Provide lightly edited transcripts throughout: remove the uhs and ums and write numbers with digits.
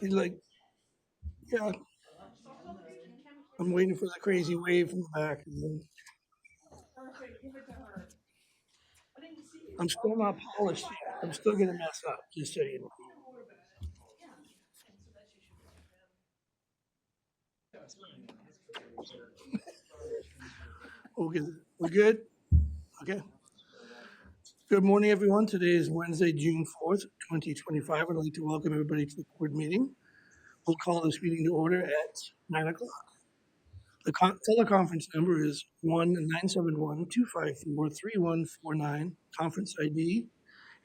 He's like, yeah, I'm waiting for the crazy wave from the back. And then I'm still not polished yet. I'm still gonna mess up, just so you know. Okay, we good? Okay. Good morning, everyone. Today is Wednesday, June 4th, 2025. I'd like to welcome everybody to the board meeting. We'll call this meeting to order at 9 o'clock. The teleconference number is 1-971-254-3149, conference ID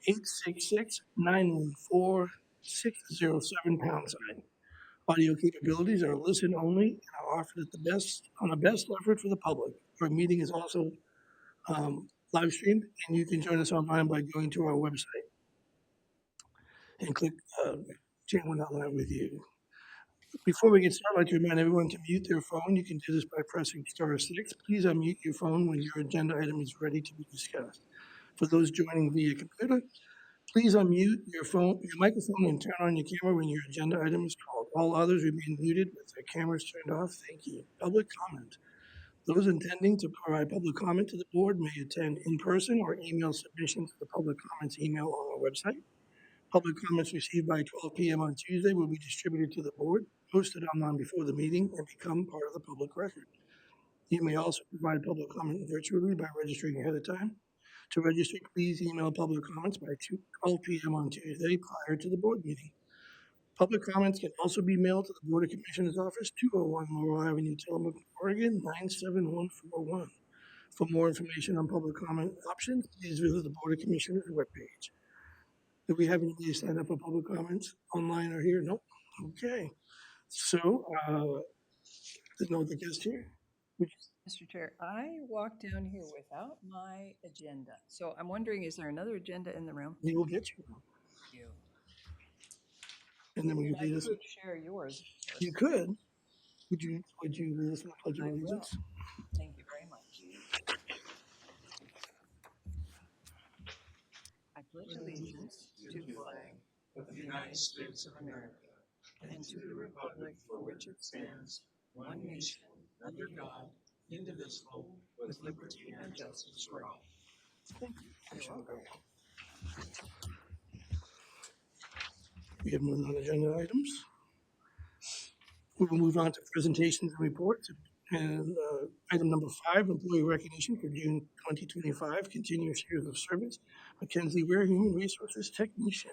866-914-607 #. Audio capabilities are listen only and are offered at the best on the best effort for the public. Our meeting is also live streamed, and you can join us online by going to our website and click Jane We're Not Live with You. Before we get started, I'd like to remind everyone to mute their phone. You can do this by pressing *6. Please unmute your phone when your agenda item is ready to be discussed. For those joining via computer, please unmute your microphone and turn on your camera when your agenda item is called. All others remain muted with their cameras turned off. Thank you. Public comment. Those intending to provide public comment to the board may attend in person or email submission to the public comments email on our website. Public comments received by 12 p.m. on Tuesday will be distributed to the board, posted online before the meeting, and become part of the public record. You may also provide public comment virtually by registering ahead of time. To register, please email public comments by 12 p.m. on Tuesday prior to the board meeting. Public comments can also be mailed to the Board of Commissioners Office, 201 Laurel Avenue, Tillamook, Oregon, 97141. For more information on public comment options, please visit the Board of Commissioners webpage. Do we have anybody stand up for public comments online or here? Nope. Okay. So, there's no other guest here. Would Mr. Chair, I walked down here without my agenda. So I'm wondering, is there another agenda in the room? We will get you. You. And then will you I lead us? could share yours. Of You course. could. Would you lead us in the Pledge of I will. Allegiance? Thank you very much. I pledge allegiance to the flag of the United States of America and to the republic for which it stands, one nation, under God, indivisible, with liberty and justice for all. Thank you. Commissioner Barry. We have no non-agenda items. We will move on to presentations and reports. And item number 5, employee recognition for June 2025, continuous years of service. Mackenzie Ware, Human Resources Technician.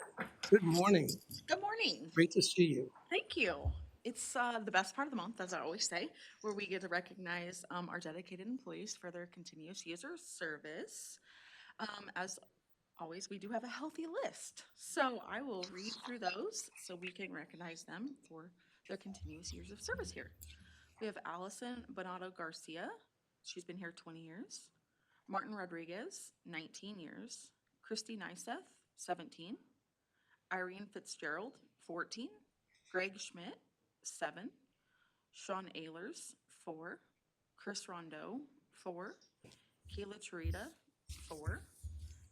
Good morning. Good morning. Great to see you. Thank you. It's the best part of the month, as I always say, where we get to recognize our dedicated employees for their continuous user service. As always, we do have a healthy list. So I will read through those so we can recognize them for their continuous years of service here. We have Allison Bonato Garcia. She's been here 20 years. Martin Rodriguez, 19 years. Christy Neiseth, 17. Irene Fitzgerald, 14. Greg Schmidt, 7. Sean Ehlers, 4. Chris Rondeau, 4. Kayla Charita, 4.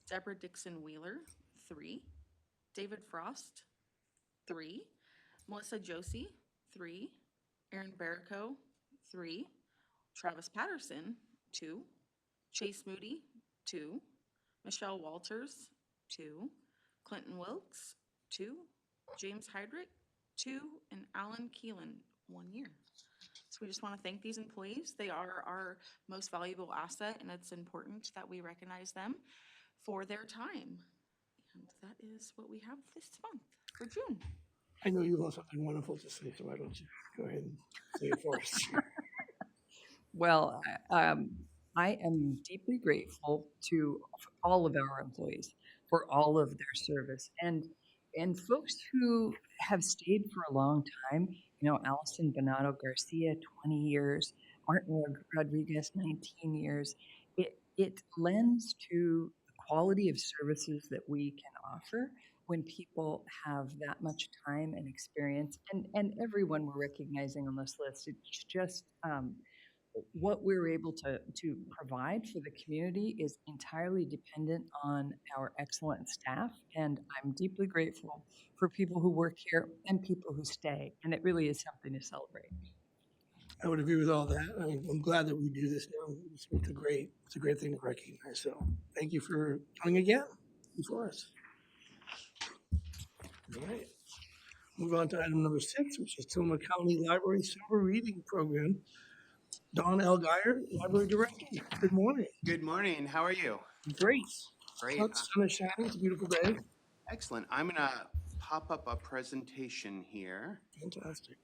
Deborah Dixon Wheeler, 3. David Frost, 3. Melissa Josie, 3. Aaron Barrico, 3. Travis Patterson, 2. Chase Moody, 2. Michelle Walters, 2. Clinton Wilkes, 2. James Heydrich, 2. And Alan Keelan, 1 year. So we just want to thank these employees. They are our most valuable asset, and it's important that we recognize them for their time. And that is what we have this month for June. I know you have something wonderful to say, so why don't you go ahead and say it for us? Well, I am deeply grateful to all of our employees for all of their service and folks who have stayed for a long time. You know, Allison Bonato Garcia, 20 years, Martin Rodriguez, 19 years. It lends to the quality of services that we can offer when people have that much time and experience. And everyone we're recognizing on this list, it's just what we're able to provide for the community is entirely dependent on our excellent staff. And I'm deeply grateful for people who work here and people who stay. And it really is something to celebrate. I would agree with all that. I'm glad that we do this now. It's a great thing to recognize. So thank you for coming again before us. All right. Move on to item number 6, which is Tillamook County Library Summer Reading Program. Don L. Geyer, Library Director. Good morning. Good morning. How are you? Great. Great. Sun is shining. It's a beautiful day. Excellent. I'm going to pop up a presentation here. Fantastic.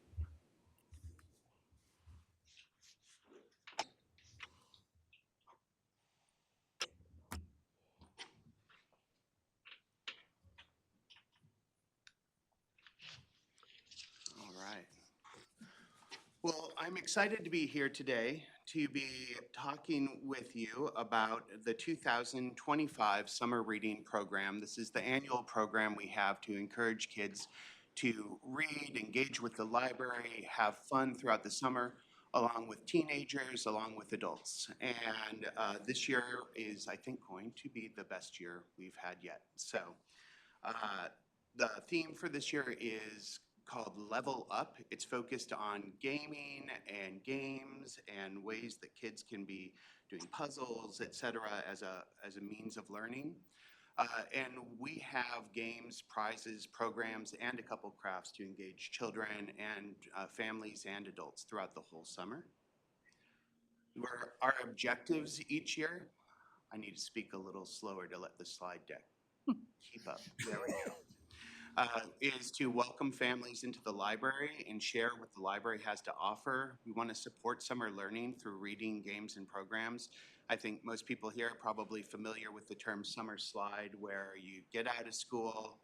All right. Well, I'm excited to be here today to be talking with you about the 2025 Summer Reading Program. This is the annual program we have to encourage kids to read, engage with the library, have fun throughout the summer, along with teenagers, along with adults. And this year is, I think, going to be the best year we've had yet. So the theme for this year is called Level Up. It's focused on gaming and games and ways that kids can be doing puzzles, etc., as a means of learning. And we have games, prizes, programs, and a couple crafts to engage children and families and adults throughout the whole summer. Our objectives each year, I need to speak a little slower to let the slide deck keep up. There we go. Is to welcome families into the library and share what the library has to offer. We want to support summer learning through reading, games, and programs. I think most people here are probably familiar with the term summer slide, where you get out of school,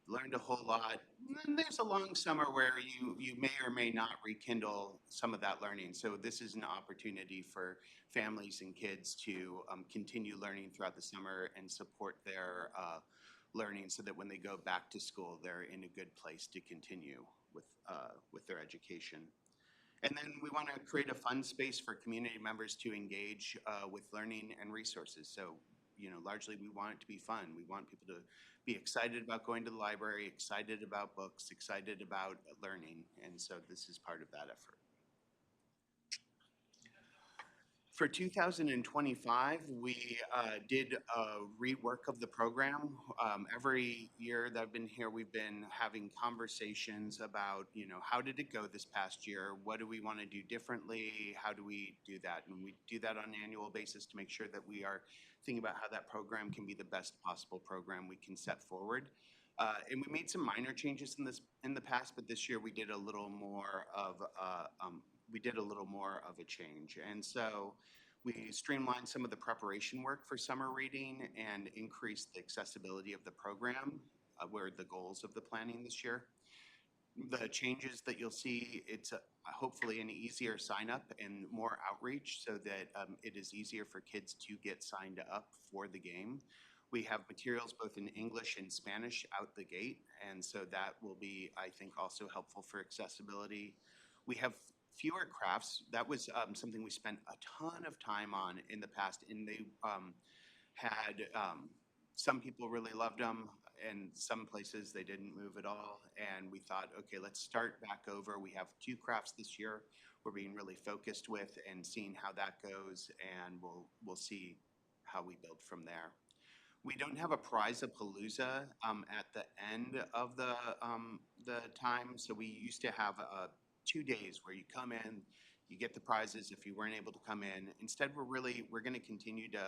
learned a whole lot, and then there's a long summer where you may or may not rekindle some of that learning. So this is an opportunity for families and kids to continue learning throughout the summer and support their learning, so that when they go back to school, they're in a good place to continue with their education. And then we want to create a fun space for community members to engage with learning and resources. So, largely we want it to be fun. We want people to be excited about going to the library, excited about books, excited about learning. And so this is part of that effort. For 2025, we did a rework of the program. Every year that I've been here, we've been having conversations about, how did it go this past year? What do we want to do differently? How do we do that? And we do that on an annual basis to make sure that we are thinking about how that program can be the best possible program we can set forward. And we made some minor changes in the past, but this year we did a little more of a change. And so we streamlined some of the preparation work for summer reading and increased the accessibility of the program, were the goals of the planning this year. The changes that you'll see, it's hopefully an easier sign up and more outreach, so that it is easier for kids to get signed up for the game. We have materials both in English and Spanish out the gate, and so that will be, I think, also helpful for accessibility. We have fewer crafts. That was something we spent a ton of time on in the past, and they had some people really loved them, and some places they didn't move at all. And we thought, okay, let's start back over. We have 2 crafts this year we're being really focused with and seeing how that goes, and we'll see how we build from there. We don't have a Prize-a-Palooza at the end of the time. So we used to have 2 days where you come in, you get the prizes if you weren't able to come in. Instead, we're going to continue to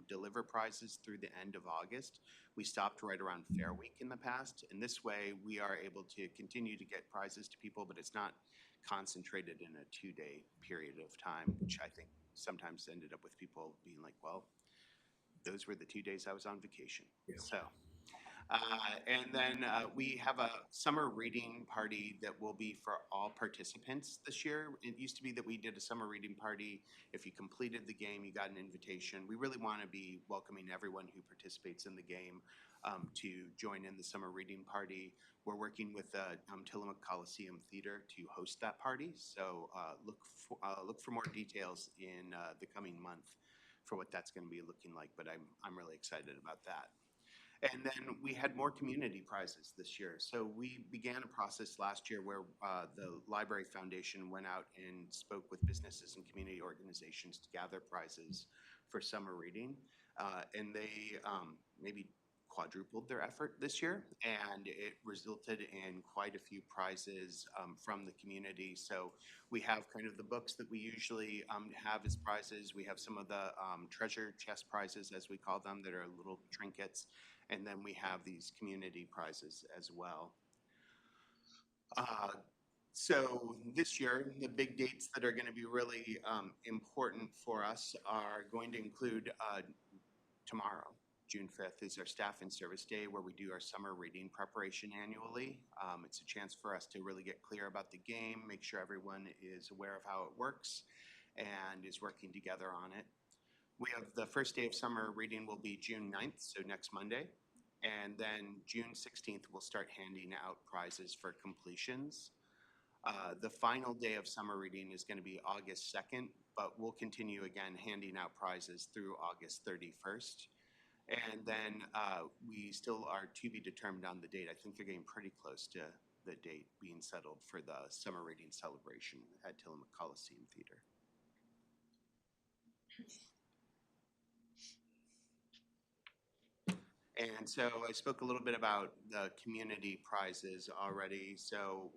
deliver prizes through the end of August. We stopped right around Fair Week in the past, and this way we are able to continue to get prizes to people, but it's not concentrated in a 2-day period of time, which I think sometimes ended up with people being like, well, those were the 2 days I was on vacation. Yeah. So, and then we have a summer reading party that will be for all participants this year. It used to be that we did a summer reading party. If you completed the game, you got an invitation. We really want to be welcoming everyone who participates in the game. to join in the summer reading party. We're working with the Tillamook Coliseum Theater to host that party. So look for more details in the coming month for what that's going to be looking like. But I'm really excited about that. And then we had more community prizes this year. So we began a process last year where the Library Foundation went out and spoke with businesses and community organizations to gather prizes for summer reading. And they maybe quadrupled their effort this year, and it resulted in quite a few prizes from the community. So we have kind of the books that we usually have as prizes. We have some of the treasure chest prizes, as we call them, that are little trinkets. And then we have these community prizes as well. So this year, the big dates that are going to be really important for us are going to include tomorrow, June 5th, is our Staff and Service Day, where we do our summer reading preparation annually. It's a chance for us to really get clear about the game, make sure everyone is aware of how it works and is working together on it. We have the first day of summer reading will be June 9th, so next Monday. And then June 16th, we'll start handing out prizes for completions. The final day of summer reading is going to be August 2nd, but we'll continue again handing out prizes through August 31st. And then we still are to be determined on the date. I think they're getting pretty close to the date being settled for the summer reading celebration at Tillamook Coliseum Theater. And so I spoke a little bit about the community prizes already. So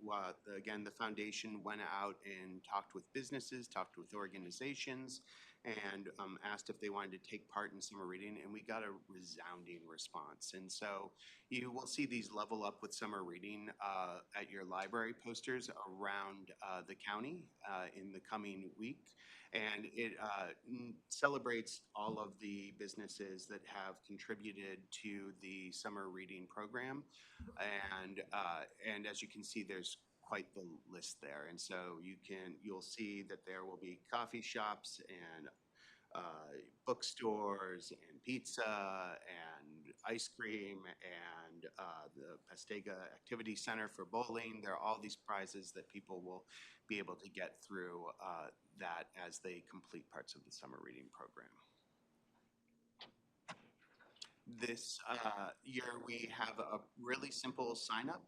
again, the foundation went out and talked with businesses, talked with organizations, and asked if they wanted to take part in summer reading, and we got a resounding response. And so you will see these level up with summer reading at your library posters around the county in the coming week. And it celebrates all of the businesses that have contributed to the summer reading program. And as you can see, there's quite the list there. And so you'll see that there will be coffee shops and bookstores and pizza and ice cream and the Pastega Activity Center for bowling. There are all these prizes that people will be able to get through that as they complete parts of the summer reading program. This year we have a really simple sign up.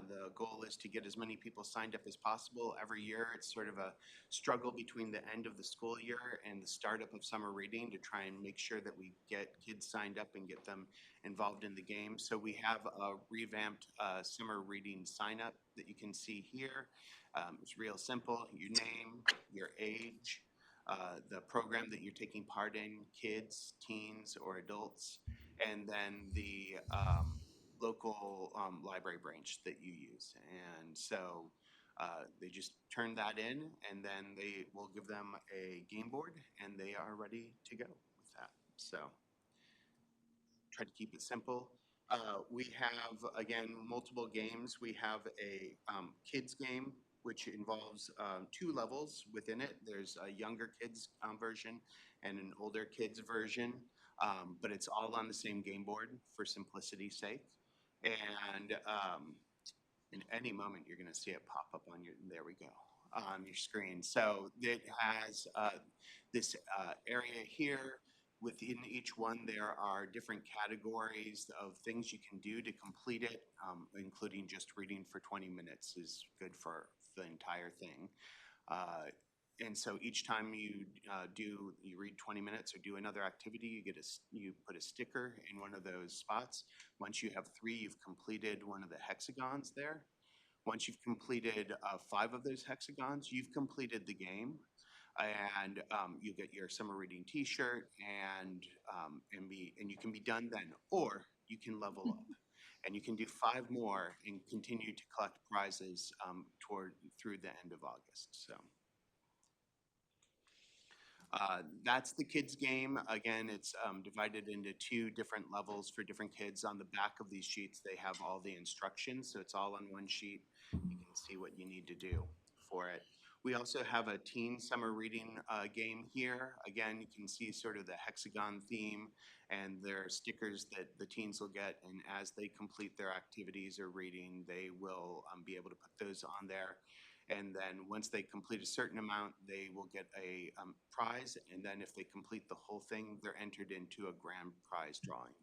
The goal is to get as many people signed up as possible. Every year it's sort of a struggle between the end of the school year and the startup of summer reading to try and make sure that we get kids signed up and get them involved in the game. So we have a revamped summer reading sign up that you can see here. It's real simple: your name, your age, the program that you're taking part in, kids, teens, or adults, and then the local library branch that you use. And so they just turn that in, and then they will give them a game board, and they are ready to go with that. So try to keep it simple. We have, again, multiple games. We have a kids game, which involves 2 levels within it. There's a younger kids version and an older kids version, but it's all on the same game board for simplicity's sake. And in any moment, you're going to see it pop up on there we go, on your screen. So it has this area here. Within each one, there are different categories of things you can do to complete it, including just reading for 20 minutes is good for the entire thing. And so each time you read 20 minutes or do another activity, you put a sticker in one of those spots. Once you have 3, you've completed one of the hexagons there. Once you've completed 5 of those hexagons, you've completed the game. And you get your summer reading T-shirt, and you can be done then, or you can level up, and you can do 5 more and continue to collect prizes through the end of August. So that's the kids game. Again, it's divided into 2 different levels for different kids. On the back of these sheets, they have all the instructions, so it's all on one sheet. You can see what you need to do for it. We also have a teen summer reading game here. Again, you can see sort of the hexagon theme, and there are stickers that the teens will get, and as they complete their activities or reading, they will be able to put those on there. And then once they complete a certain amount, they will get a prize, and then if they complete the whole thing, they're entered into a grand prize drawing.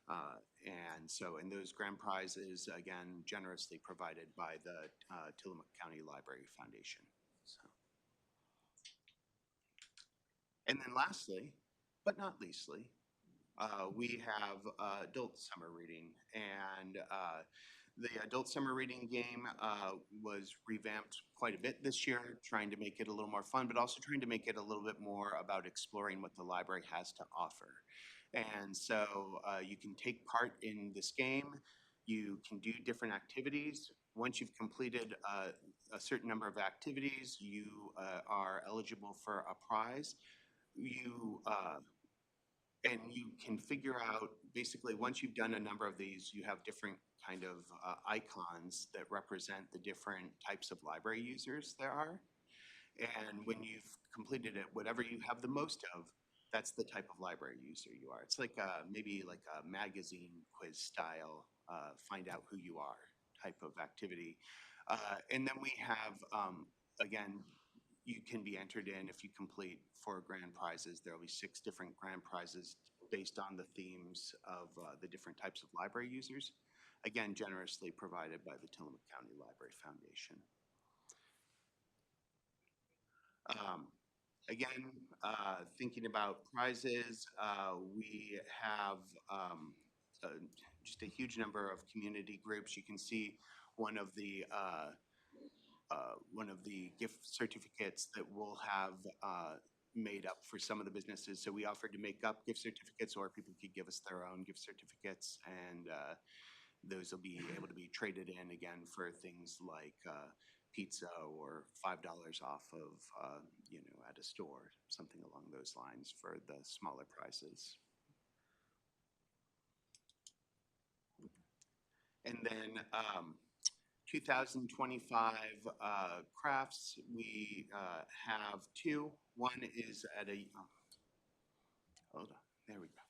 And those grand prizes, again, generously provided by the Tillamook County Library Foundation. So. And then lastly, but not leastly, we have adult summer reading. And the adult summer reading game was revamped quite a bit this year, trying to make it a little more fun, but also trying to make it a little bit more about exploring what the library has to offer. And so you can take part in this game. You can do different activities. Once you've completed a certain number of activities, you are eligible for a prize. And you can figure out, basically, once you've done a number of these, you have different kind of icons that represent the different types of library users there are. And when you've completed it, whatever you have the most of, that's the type of library user you are. It's like maybe like a magazine quiz style, find out who you are type of activity. And then we have, again, you can be entered in if you complete 4 grand prizes. There will be 6 different grand prizes based on the themes of the different types of library users. Again, generously provided by the Tillamook County Library Foundation. Again, thinking about prizes, we have just a huge number of community groups. You can see one of the gift certificates that we'll have made up for some of the businesses. So we offered to make up gift certificates, or people could give us their own gift certificates, and those will be able to be traded in again for things like pizza or $5 off of, at a store, something along those lines for the smaller prices. And then 2025 crafts, we have 2. One is at a, hold on, there we go.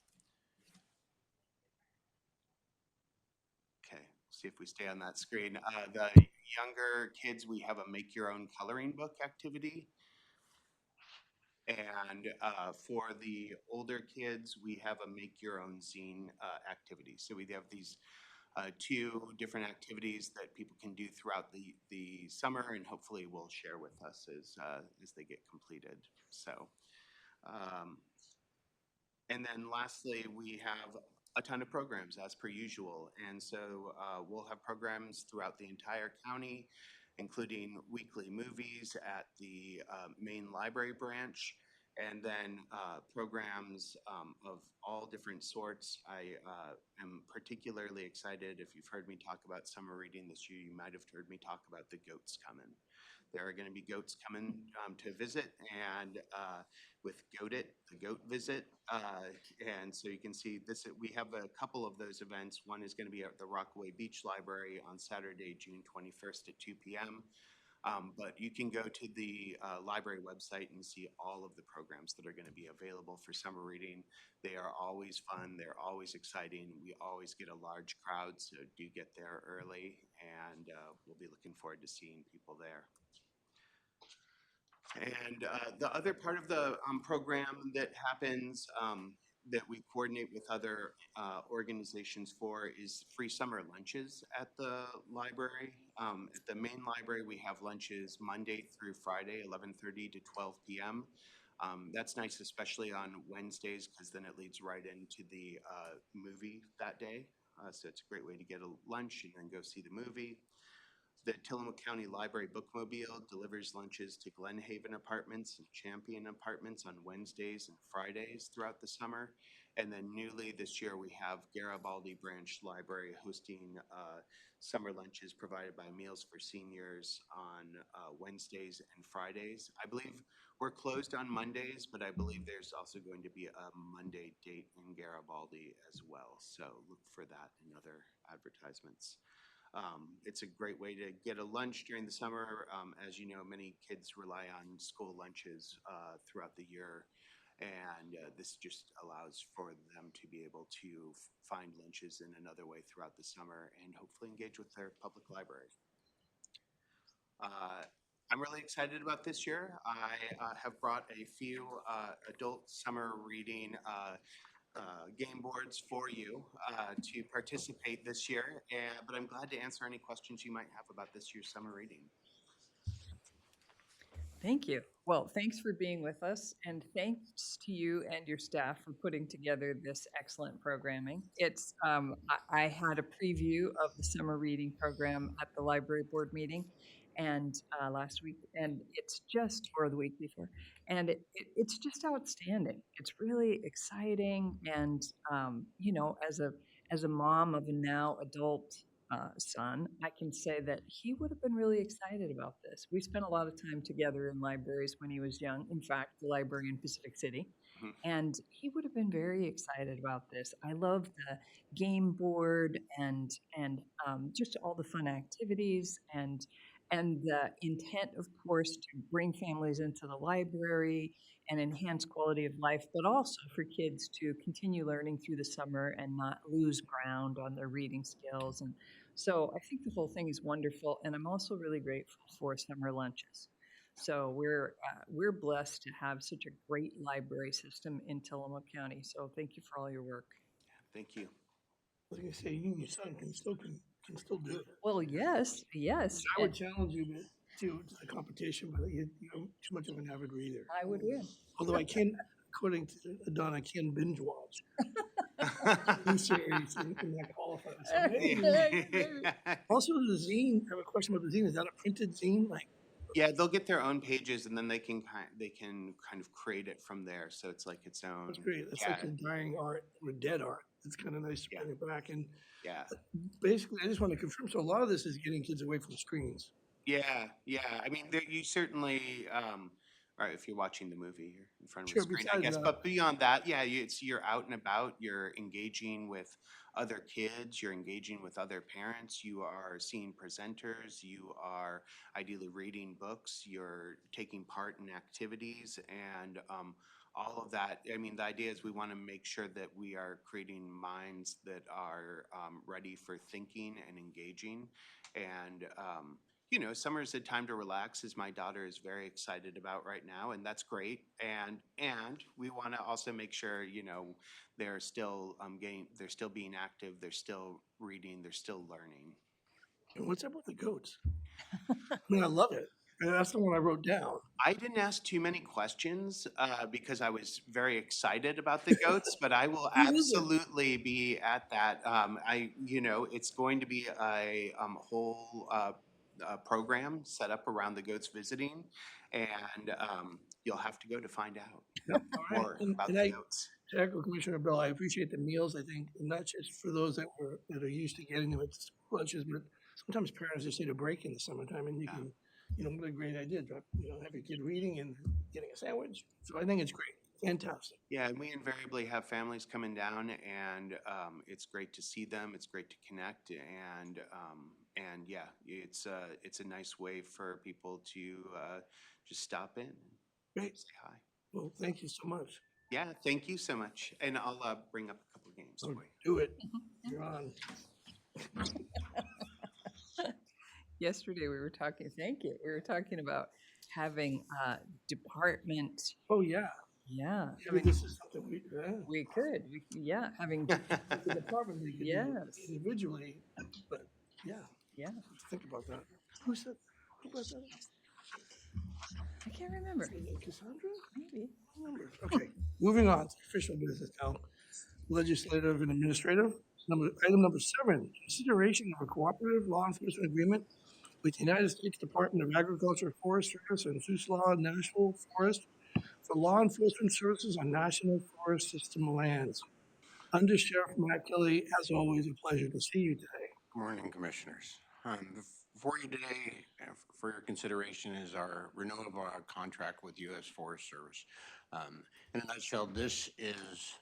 Okay, see if we stay on that screen. The younger kids, we have a make your own coloring book activity. And for the older kids, we have a make your own zine activity. So we have these 2 different activities that people can do throughout the summer, and hopefully will share with us as they get completed. So, and then lastly, we have a ton of programs as per usual. And so we'll have programs throughout the entire county, including weekly movies at the main library branch, and then programs of all different sorts. I am particularly excited. If you've heard me talk about summer reading this year, you might have heard me talk about the goats coming. There are going to be goats coming to visit, and with Goat It, the goat visit. And so you can see this, we have a couple of those events. One is going to be at the Rockaway Beach Library on Saturday, June 21st at 2 p.m. But you can go to the library website and see all of the programs that are going to be available for summer reading. They are always fun. They're always exciting. We always get a large crowd, so do get there early, and we'll be looking forward to seeing people there. And the other part of the program that happens that we coordinate with other organizations for is free summer lunches at the library. At the main library, we have lunches Monday through Friday, 11:30 to 12 p.m. That's nice, especially on Wednesdays, because then it leads right into the movie that day. So it's a great way to get a lunch and then go see the movie. The Tillamook County Library Bookmobile delivers lunches to Glen Haven Apartments and Champion Apartments on Wednesdays and Fridays throughout the summer. And then newly this year, we have Garibaldi Branch Library hosting summer lunches provided by Meals for Seniors on Wednesdays and Fridays. I believe we're closed on Mondays, but I believe there's also going to be a Monday date in Garibaldi as well. So look for that in other advertisements. It's a great way to get a lunch during the summer. As you know, many kids rely on school lunches throughout the year. And this just allows for them to be able to find lunches in another way throughout the summer and hopefully engage with their public library. I'm really excited about this year. I have brought a few adult summer reading game boards for you to participate this year, but I'm glad to answer any questions you might have about this year's summer reading. Thank you. Well, thanks for being with us, and thanks to you and your staff for putting together this excellent programming. It's I had a preview of the summer reading program at the library board meeting, and last week, and it's just or the week before, and it's just outstanding. It's really exciting, and you know, as a mom of a now adult son, I can say that he would have been really excited about this. We spent a lot of time together in libraries when he was young. In fact, the library in Pacific City. Mhm. And he would have been very excited about this. I love the game board and just all the fun activities and the intent, of course, to bring families into the library and enhance quality of life, but also for kids to continue learning through the summer and not lose ground on their reading skills. And so I think the whole thing is wonderful, and I'm also really grateful for summer lunches. So we're blessed to have such a great library system in Tillamook County. So thank you for all your work. Thank you. I was gonna say, you and your son can still do it. Well, yes, yes, I would challenge you to the competition, but you're too much of an avid reader. I would win. Although I can, according to Don, I can binge watch new series and that qualifies. So maybe- Also, the zine, I have a question about the zine. Is that a printed zine? Like, Yeah, they'll get their own pages and then they can kind of create it from there. So it's like its own. that's great. That's Yeah, like a dying art or dead art. It's kind of nice to bring it back. And yeah. basically, I just want to confirm. So a lot of this is getting kids away from screens. Yeah, yeah. I mean, you certainly, right, if you're watching the movie, you're in front of Sure, a screen, I besides guess. that. But beyond that, yeah, you're out and about, you're engaging with other kids, you're engaging with other parents, you are seeing presenters, you are ideally reading books, you're taking part in activities, and all of that. I mean, the idea is we want to make sure that we are creating minds that are ready for thinking and engaging. And you know, summer is a time to relax, as my daughter is very excited about right now, and that's great. And we want to also make sure, you know, they're still they're still being active, they're still reading, they're still learning. And what's up with the goats? I mean, I love it. And that's the one I wrote down. I didn't ask too many questions because I was very excited about the goats, but I will Who is it? absolutely be at that. You know, it's going to be a whole program set up around the goats visiting, and you'll have to go to find out Yep. All right. more about And the I, goats. to echo Commissioner Bell, I appreciate the meals. I think not just for those that are used to getting them at lunches, but sometimes parents just need a break in the summertime, and you can, you know, what a great idea. Have your kid reading and getting a sandwich. So I think it's great, fantastic. Yeah, and we invariably have families coming down, and it's great to see them. It's great to connect, and yeah, it's a nice way for people to just stop in and Great. say hi. Well, thank you so much. Yeah, thank you so much, and I'll bring up a couple of games So for you. do it. You're on. Yesterday we were talking, thank you, we were talking about having department, Oh, yeah. yeah, I mean, this is something yeah, having, the department we could do Yes. individually, but yeah, yeah, think about that. Who brought that up? I can't remember, Was it Cassandra? maybe. Okay, moving on to official business now. Legislative and administrative. Item number 7, consideration of a cooperative law enforcement agreement with the United States Department of Agriculture, Forest Service, and Siuslaw National Forest for law enforcement services on National Forest System lands. Under Sheriff Matt Kelly, as always, a pleasure to see you today. Good morning, Commissioners. Before you today, for your consideration, is our renewal of our contract with U.S. Forest Service. In a nutshell, this is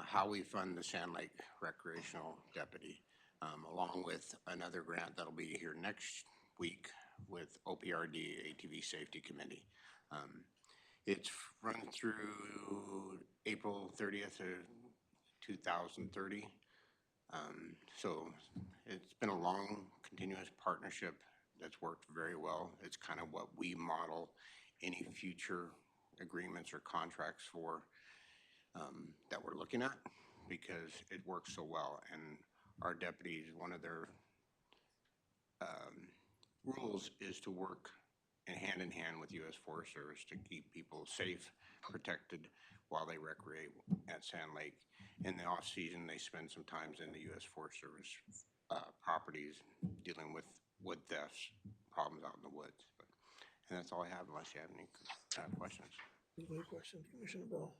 how we fund the Sand Lake Recreational Deputy. along with another grant that'll be here next week with OPRD ATV Safety Committee. It's run through April 30th of 2030. So it's been a long, continuous partnership that's worked very well. It's kind of what we model any future agreements or contracts for that we're looking at, because it works so well. And our deputies, one of their rules is to work in hand with U.S. Forest Service to keep people safe, protected while they recreate at Sand Lake. In the off season, they spend some times in the U.S. Forest Service properties dealing with wood thefts, problems out in the woods. And that's all I have, unless you have any questions. Any questions, Commissioner Bell?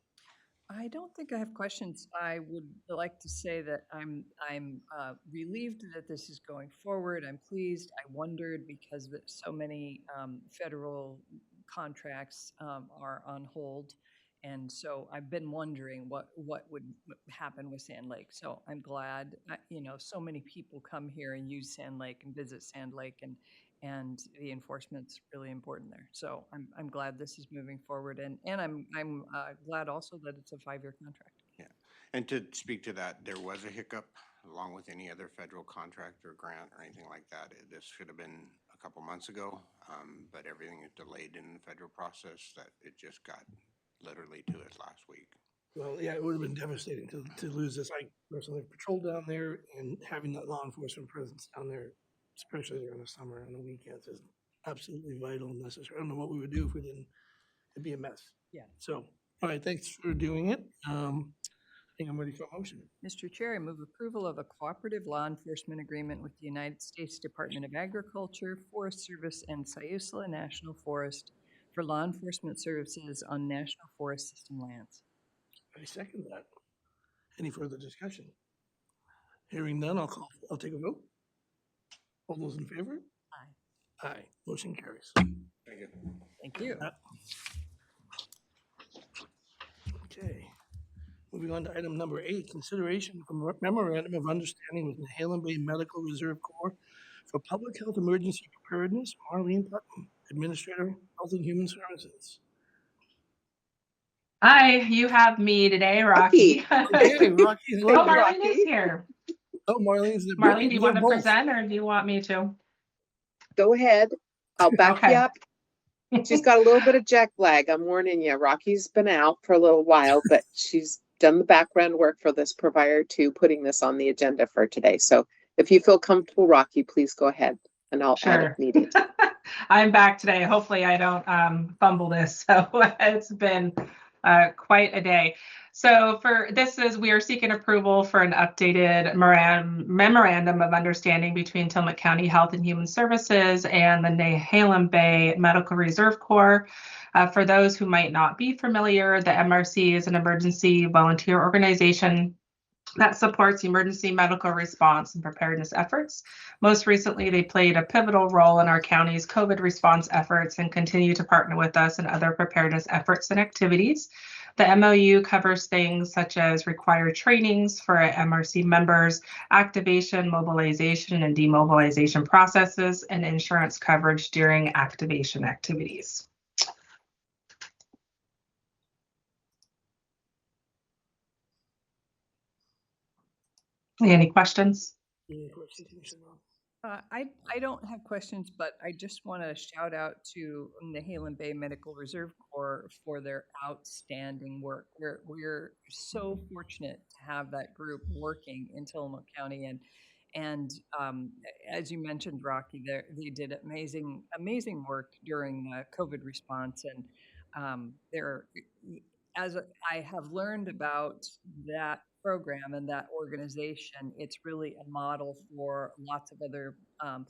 I don't think I have questions. I would like to say that I'm relieved that this is going forward. I'm pleased. I wondered because so many federal contracts are on hold. And so I've been wondering what would happen with Sand Lake. So I'm glad, so many people come here and use Sand Lake and visit Sand Lake, and the enforcement's really important there. So I'm glad this is moving forward, and I'm glad also that it's a 5-year contract. Yeah, and to speak to that, there was a hiccup along with any other federal contract or grant or anything like that. This should have been a couple months ago, but everything is delayed in the federal process that it just got literally to us last week. Well, yeah, it would have been devastating to lose this. I personally patrolled down there, and having that law enforcement presence down there, especially during the summer and the weekends, is absolutely vital and necessary. I don't know what we would do if we didn't. It'd be a mess. Yeah. So, all right, thanks for doing it. I think I'm ready for a motion. Mr. Chair, I move approval of a cooperative law enforcement agreement with the United States Department of Agriculture, Forest Service, and Sayusla National Forest for law enforcement services on National Forest System lands. I second that. Any further discussion? Hearing none, I'll take a vote. All those in favor? Aye. Aye. Motion carries. Thank you. Thank you. Okay. Moving on to item number 8, consideration of a memorandum of understanding with Nehalem Bay Medical Reserve Corps for public health emergency preparedness. Marlene Putnam, Administrator, Health and Human Services. Hi, you have me today, Rocky. Hey, Rocky. Hello. Oh, Marlene is here. Oh, Marlene's the Marlene, do you want to both. present or do you want me to? Go ahead. I'll back Okay. you up. She's got a little bit of jet lag. I'm warning you. Rocky's been out for a little while, but she's done the background work for this prior to putting this on the agenda for today. So if you feel comfortable, Rocky, please go ahead and I'll add Sure. if needed. I'm back today. Hopefully I don't fumble this. So it's been quite a day. So we are seeking approval for an updated memorandum of understanding between Tillamook County Health and Human Services and the Nehalem Bay Medical Reserve Corps. For those who might not be familiar, the MRC is an emergency volunteer organization that supports emergency medical response and preparedness efforts. Most recently, they played a pivotal role in our county's COVID response efforts and continue to partner with us in other preparedness efforts and activities. The MOU covers things such as required trainings for MRC members, activation, mobilization, and demobilization processes, and insurance coverage during activation activities. Any questions? Any questions, Commissioner Bell? I don't have questions, but I just want to shout out to Nehalem Bay Medical Reserve Corps for their outstanding work. We're so fortunate to have that group working in Tillamook County, and as you mentioned, Rocky, they did amazing work during the COVID response, and as I have learned about that program and that organization, it's really a model for lots of other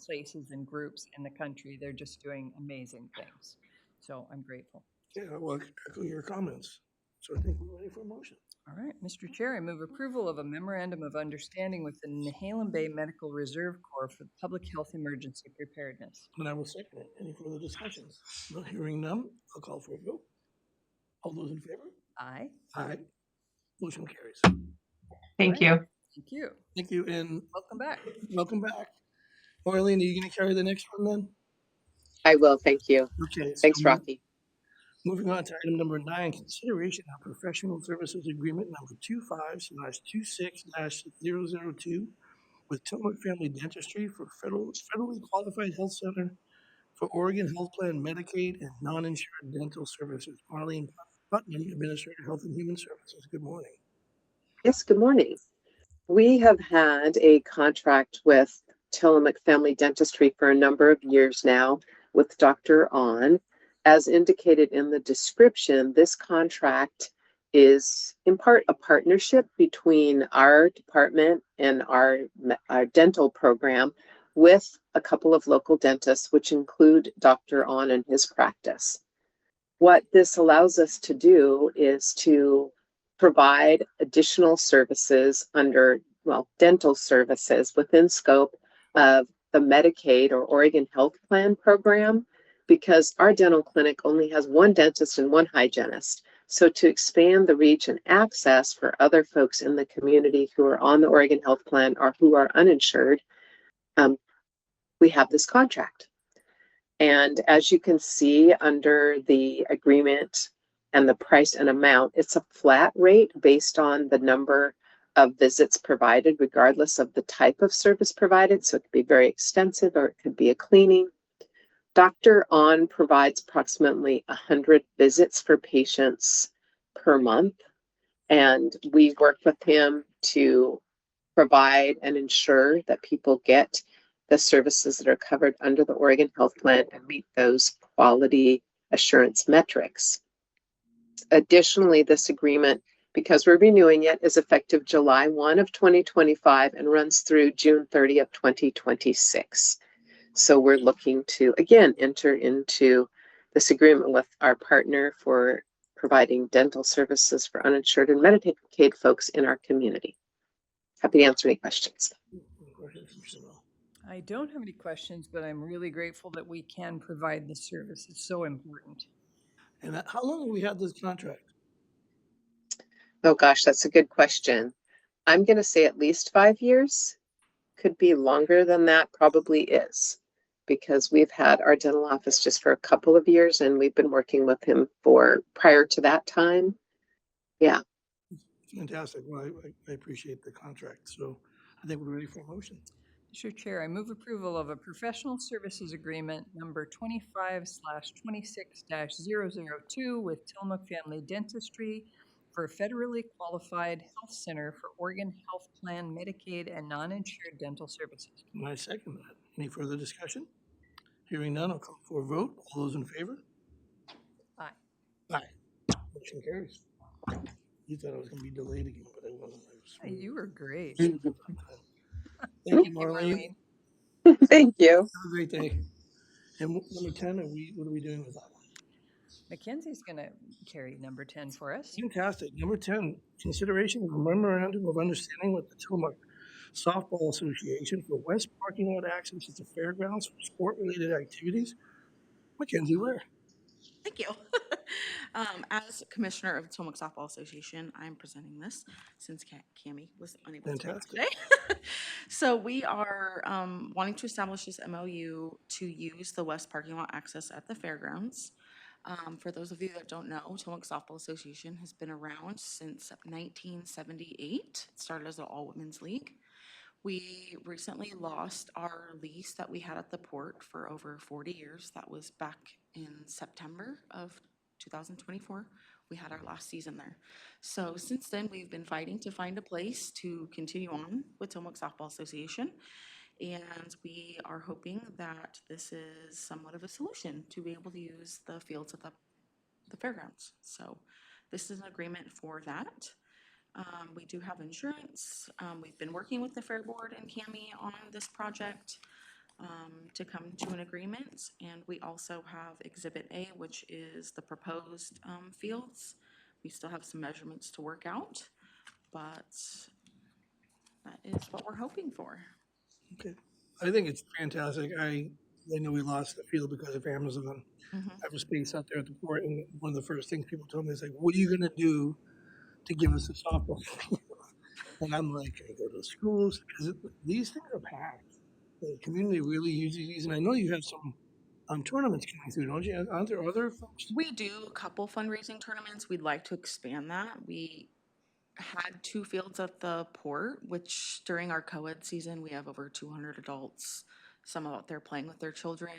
places and groups in the country. They're just doing amazing things. So I'm grateful. Yeah, well, echo your comments. So I think we're ready for a motion. All right, Mr. Chair, I move approval of a memorandum of understanding with the Nehalem Bay Medical Reserve Corps for public health emergency preparedness. And I will second it. Any further discussions? Not hearing none, I'll call for a vote. All those in favor? Aye. Aye. Motion carries. Thank you. Thank you. Thank you, and Welcome back. welcome back. Marlene, are you gonna carry the next one then? I will, thank you. Okay. So Thanks, Rocky. moving on to item number 9, consideration of professional services agreement number 25/26-002 with Tillamook Family Dentistry for federally qualified health center for Oregon Health Plan Medicaid and non-insured dental services. Marlene Putnam, Administrator, Health and Human Services. Good morning. Yes, good morning. We have had a contract with Tillamook Family Dentistry for a number of years now with Dr. On. As indicated in the description, this contract is in part a partnership between our department and our dental program with a couple of local dentists, which include Dr. On and his practice. What this allows us to do is to provide additional services under, well, dental services within scope of the Medicaid or Oregon Health Plan program, because our dental clinic only has one dentist and one hygienist. So to expand the reach and access for other folks in the community who are on the Oregon Health Plan or who are uninsured, we have this contract. And as you can see under the agreement and the price and amount, it's a flat rate based on the number of visits provided, regardless of the type of service provided. So it could be very extensive or it could be a cleaning. Dr. On provides approximately 100 visits for patients per month. And we work with him to provide and ensure that people get the services that are covered under the Oregon Health Plan and meet those quality assurance metrics. Additionally, this agreement, because we're renewing it, is effective July 1 of 2025 and runs through June 30 of 2026. So we're looking to, again, enter into this agreement with our partner for providing dental services for uninsured and Medicaid folks in our community. Happy to answer any questions. I don't have any questions, but I'm really grateful that we can provide this service. It's so important. And how long have we had this contract? Oh gosh, that's a good question. I'm going to say at least 5 years. Could be longer than that, probably is, because we've had our dental office just for a couple of years and we've been working with him for prior to that time. Yeah. Fantastic. Well, I appreciate the contract. So I think we're ready for a motion. Mr. Chair, I move approval of a professional services agreement number 25/26-002 with Tillamook Family Dentistry for a federally qualified health center for Oregon Health Plan Medicaid and non-insured dental services. And I second that. Any further discussion? Hearing none, I'll call for a vote. All those in favor? Aye. Aye. Motion carries. You thought I was going to be delayed again, but I wasn't. You were great. Thank you, Marlene. Thank you. Have a great day. And number 10, what are we doing with that one? Mackenzie's going to carry number 10 for us. Fantastic. Number 10, consideration of a memorandum of understanding with the Tillamook Softball Association for west parking lot access at the fairgrounds for sport-related activities. Mackenzie, where? Thank you. As Commissioner of the Tillamook Softball Association, I'm presenting this since Cammie was unable to make it today. So we are wanting to establish this MOU to use the west parking lot access at the fairgrounds. For those of you that don't know, Tillamook Softball Association has been around since 1978. It started as an all-women's league. We recently lost our lease that we had at the port for over 40 years. That was back in September of 2024. We had our last season there. So since then, we've been fighting to find a place to continue on with Tillamook Softball Association. And we are hoping that this is somewhat of a solution to be able to use the fields at the fairgrounds. So this is an agreement for that. We do have insurance. We've been working with the Fair Board and Cammie on this project to come to an agreement. And we also have Exhibit A, which is the proposed fields. We still have some measurements to work out, but that is what we're hoping for. Okay. I think it's fantastic. I know we lost the field because of Amazon. I have a space out there at the port, and one of the first things people told me is like, what are you going to do to give us a softball field? And I'm like, I go to schools, because these things are packed. The community really uses these, and I know you have some tournaments coming through, don't you? Aren't there other folks? We do a couple fundraising tournaments. We'd like to expand that. We had 2 fields at the port, which during our co-ed season, we have over 200 adults, some out there playing with their children.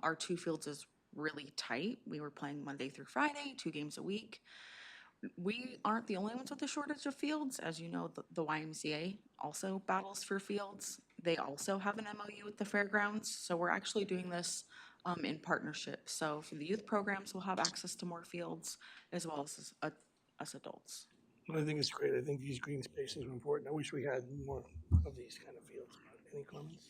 Our 2 fields is really tight. We were playing Monday through Friday, 2 games a week. We aren't the only ones with a shortage of fields. As you know, the YMCA also battles for fields. They also have an MOU with the fairgrounds, so we're actually doing this in partnership. So for the youth programs, we'll have access to more fields as well as us adults. I think it's great. I think these green spaces are important. I wish we had more of these kind of fields. Any comments?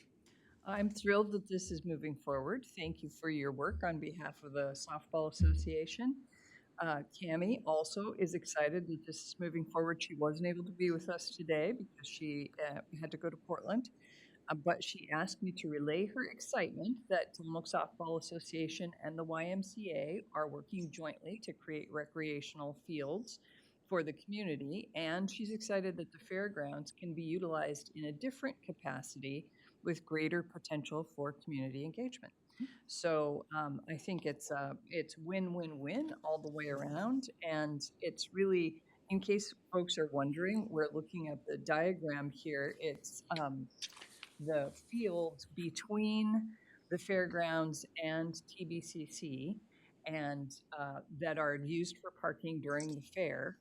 I'm thrilled that this is moving forward. Thank you for your work on behalf of the Softball Association. Cammie also is excited that this is moving forward. She wasn't able to be with us today because she had to go to Portland, but she asked me to relay her excitement that Tillamook Softball Association and the YMCA are working jointly to create recreational fields for the community, and she's excited that the fairgrounds can be utilized in a different capacity with greater potential for community engagement. So I think it's win-win-win all the way around, and it's really, in case folks are wondering, we're looking at the diagram here. It's the fields between the fairgrounds and TBCC, and that are used for parking during the fair.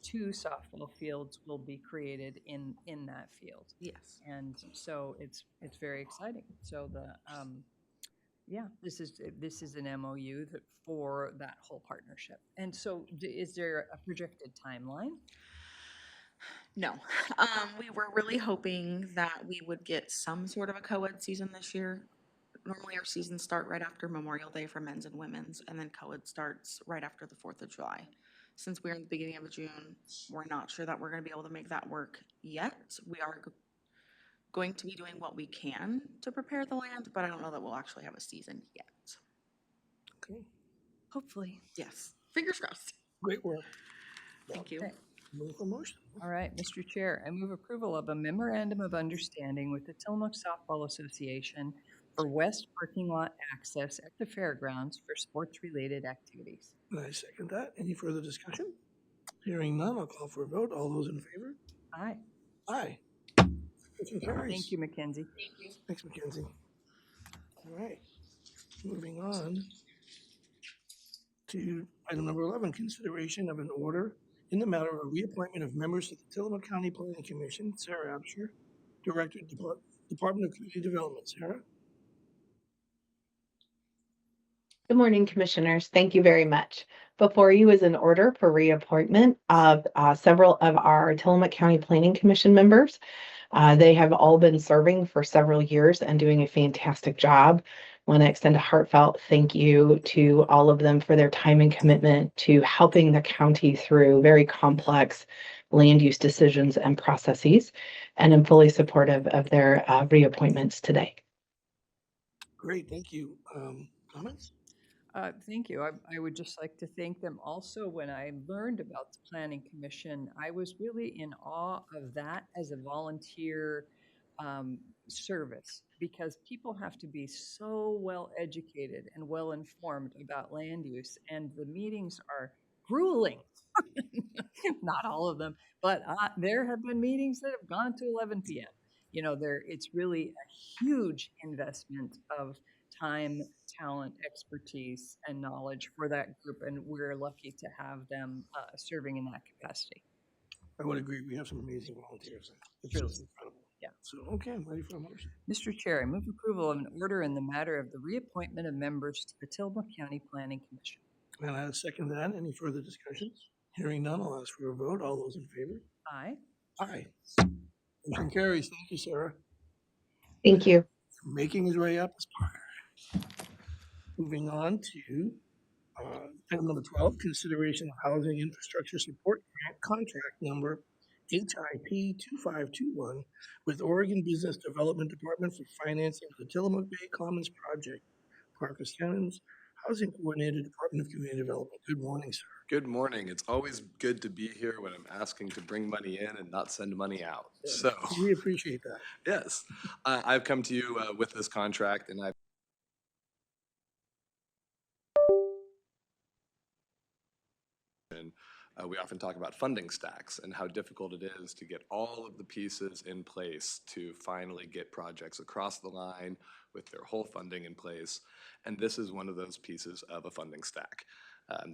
2 softball fields will be created in that field. Yes. And so it's very exciting. So this is an MOU for that whole partnership. And so is there a projected timeline? No. We were really hoping that we would get some sort of a co-ed season this year. Normally our seasons start right after Memorial Day for men's and women's, and then co-ed starts right after the 4th of July. Since we're in the beginning of June, we're not sure that we're going to be able to make that work yet. We are going to be doing what we can to prepare the land, but I don't know that we'll actually have a season yet. Okay, Hopefully. Yes. Fingers crossed. great work. Thank you. Okay. Move for motion. All right, Mr. Chair, I move approval of a memorandum of understanding with the Tillamook Softball Association for west parking lot access at the fairgrounds for sports-related activities. And I second that. Any further discussion? Hearing none, I'll call for a vote. All those in favor? Aye. Aye. Motion carries. Thank you, Mackenzie. Thanks, Mackenzie. All right, moving on to item number 11, consideration of an order in the matter of reappointment of members to the Tillamook County Planning Commission. Sarah Absher, Director, Department of Community Development. Sarah? Good morning, Commissioners. Thank you very much. Before you is an order for reappointment of several of our Tillamook County Planning Commission members. They have all been serving for several years and doing a fantastic job. I want to extend a heartfelt thank you to all of them for their time and commitment to helping the county through very complex land use decisions and processes. And I'm fully supportive of their reappointments today. Great, thank you. Comments? Thank you. I would just like to thank them also. When I learned about the Planning Commission, I was really in awe of that as a volunteer service, because people have to be so well educated and well informed about land use, and the meetings are grueling. Not all of them, but there have been meetings that have gone to 11 p.m. You know, it's really a huge investment of time, talent, expertise, and knowledge for that group, and we're lucky to have them serving in that capacity. I would agree. We have some amazing volunteers. It's just incredible. Yeah. So, okay, I'm ready for a motion. Mr. Chair, I move approval of an order in the matter of the reappointment of members to the Tillamook County Planning Commission. And I second that. Any further discussions? Hearing none, I'll ask for a vote. All those in favor? Aye. Aye. Motion carries. Thank you, Sarah. Thank you. Making his way up is Parker. Moving on to item number 12, consideration of housing infrastructure support grant contract number HIP 2521 with Oregon Business Development Department for financing of the Tillamook Bay Commons project, Parker County's Housing Coordinator, Department of Community Development. Good morning, sir. Good morning. It's always good to be here when I'm asking to bring money in and not send money out. So, We appreciate that. yes, I've come to you with this contract, and we often talk about funding stacks and how difficult it is to get all of the pieces in place to finally get projects across the line with their whole funding in place. And this is one of those pieces of a funding stack.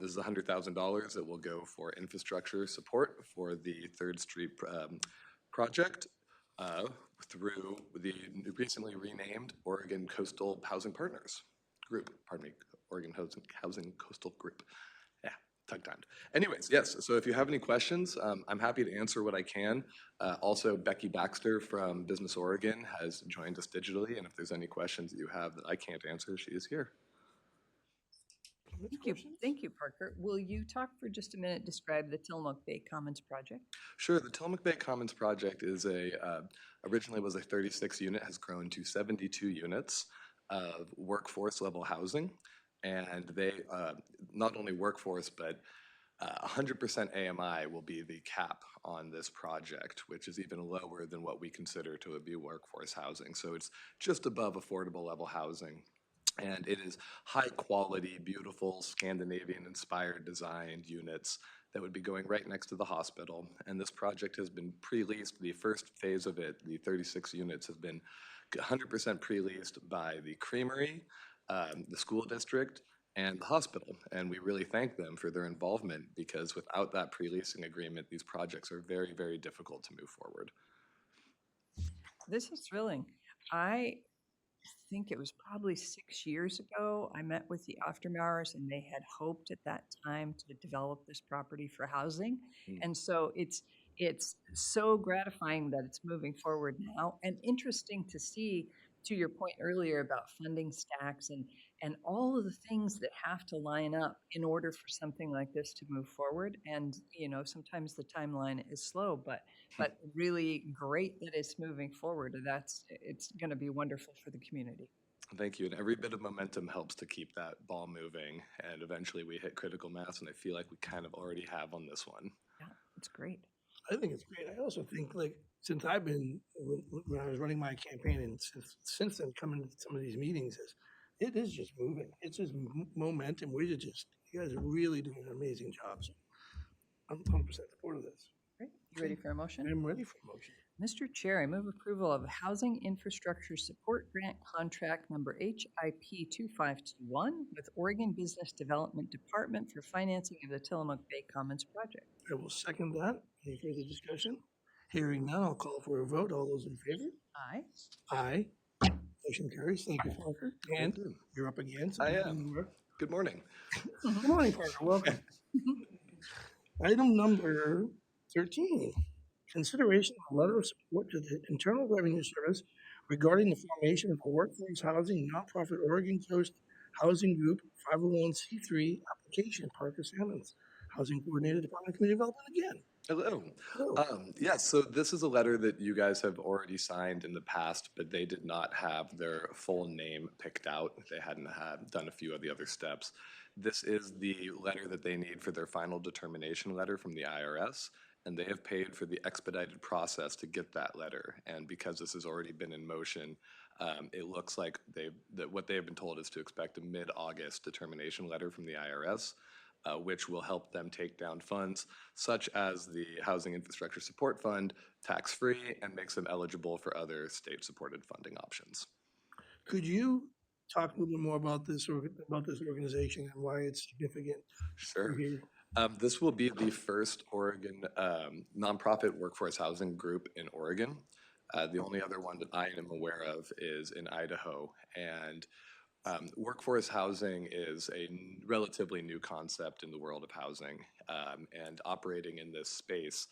This is $100,000 that will go for infrastructure support for the Third Street project through the recently renamed Oregon Coastal Housing Partners Group. Pardon me, Oregon Housing Coastal Group. Yeah, tongue-tied. Anyways, yes, so if you have any questions, I'm happy to answer what I can. Also, Becky Baxter from Business Oregon has joined us digitally, and if there's any questions that you have that I can't answer, she is here. Thank you, Parker. Will you talk for just a minute, describe the Tillamook Bay Commons project? Sure. The Tillamook Bay Commons project is originally was a 36 unit, has grown to 72 units of workforce level housing. And they, not only workforce, but 100% AMI will be the cap on this project, which is even lower than what we consider to be workforce housing. So it's just above affordable level housing. And it is high quality, beautiful, Scandinavian-inspired designed units that would be going right next to the hospital. And this project has been pre-leased. The first phase of it, the 36 units, have been 100% pre-leased by the Creamery, the school district, and the hospital. And we really thank them for their involvement, because without that pre-leasing agreement, these projects are very, very difficult to move forward. This is thrilling. I think it was probably 6 years ago, I met with the Aftermowers, and they had hoped at that time to develop this property for housing. And so it's so gratifying that it's moving forward now, and interesting to see, to your point earlier about funding stacks and all of the things that have to line up in order for something like this to move forward. And, you know, sometimes the timeline is slow, but really great that it's moving forward. It's going to be wonderful for the community. Thank you. And every bit of momentum helps to keep that ball moving. And eventually we hit critical mass, and I feel like we kind of already have on this one. Yeah, it's great. I think it's great. I also think, like, since I've been, when I was running my campaign, and since then coming to some of these meetings, it is just moving. It's just momentum. You guys are really doing an amazing job. So I'm 100% support of this. Great. You ready for a motion? I'm ready for a motion. Mr. Chair, I move approval of Housing Infrastructure Support Grant Contract Number HIP 2521 with Oregon Business Development Department for financing of the Tillamook Bay Commons project. I will second that. Any further discussion? Hearing none, I'll call for a vote. All those in favor? Aye. Aye. Motion carries. Thank you, Parker. And you're up again. So I am. Good morning. Good morning, Parker. Welcome. Item number 13. Consideration of a letter of support to the Internal Revenue Service regarding the formation of a workforce housing nonprofit Oregon Coast Housing Group 501c3 application. Parker Sammons, Housing Coordinator, Department of Community Development again. Hello. Hello. Yes, so this is a letter that you guys have already signed in the past, but they did not have their full name picked out. They hadn't done a few of the other steps. This is the letter that they need for their final determination letter from the IRS, and they have paid for the expedited process to get that letter. And because this has already been in motion, it looks like what they have been told is to expect a mid-August determination letter from the IRS. Which will help them take down funds such as the Housing Infrastructure Support Fund tax-free and makes them eligible for other state-supported funding options. Could you talk a little bit more about this organization and why it's significant? Sure. This will be the first Oregon nonprofit workforce housing group in Oregon. The only other one that I am aware of is in Idaho. And workforce housing is a relatively new concept in the world of housing, and operating in this space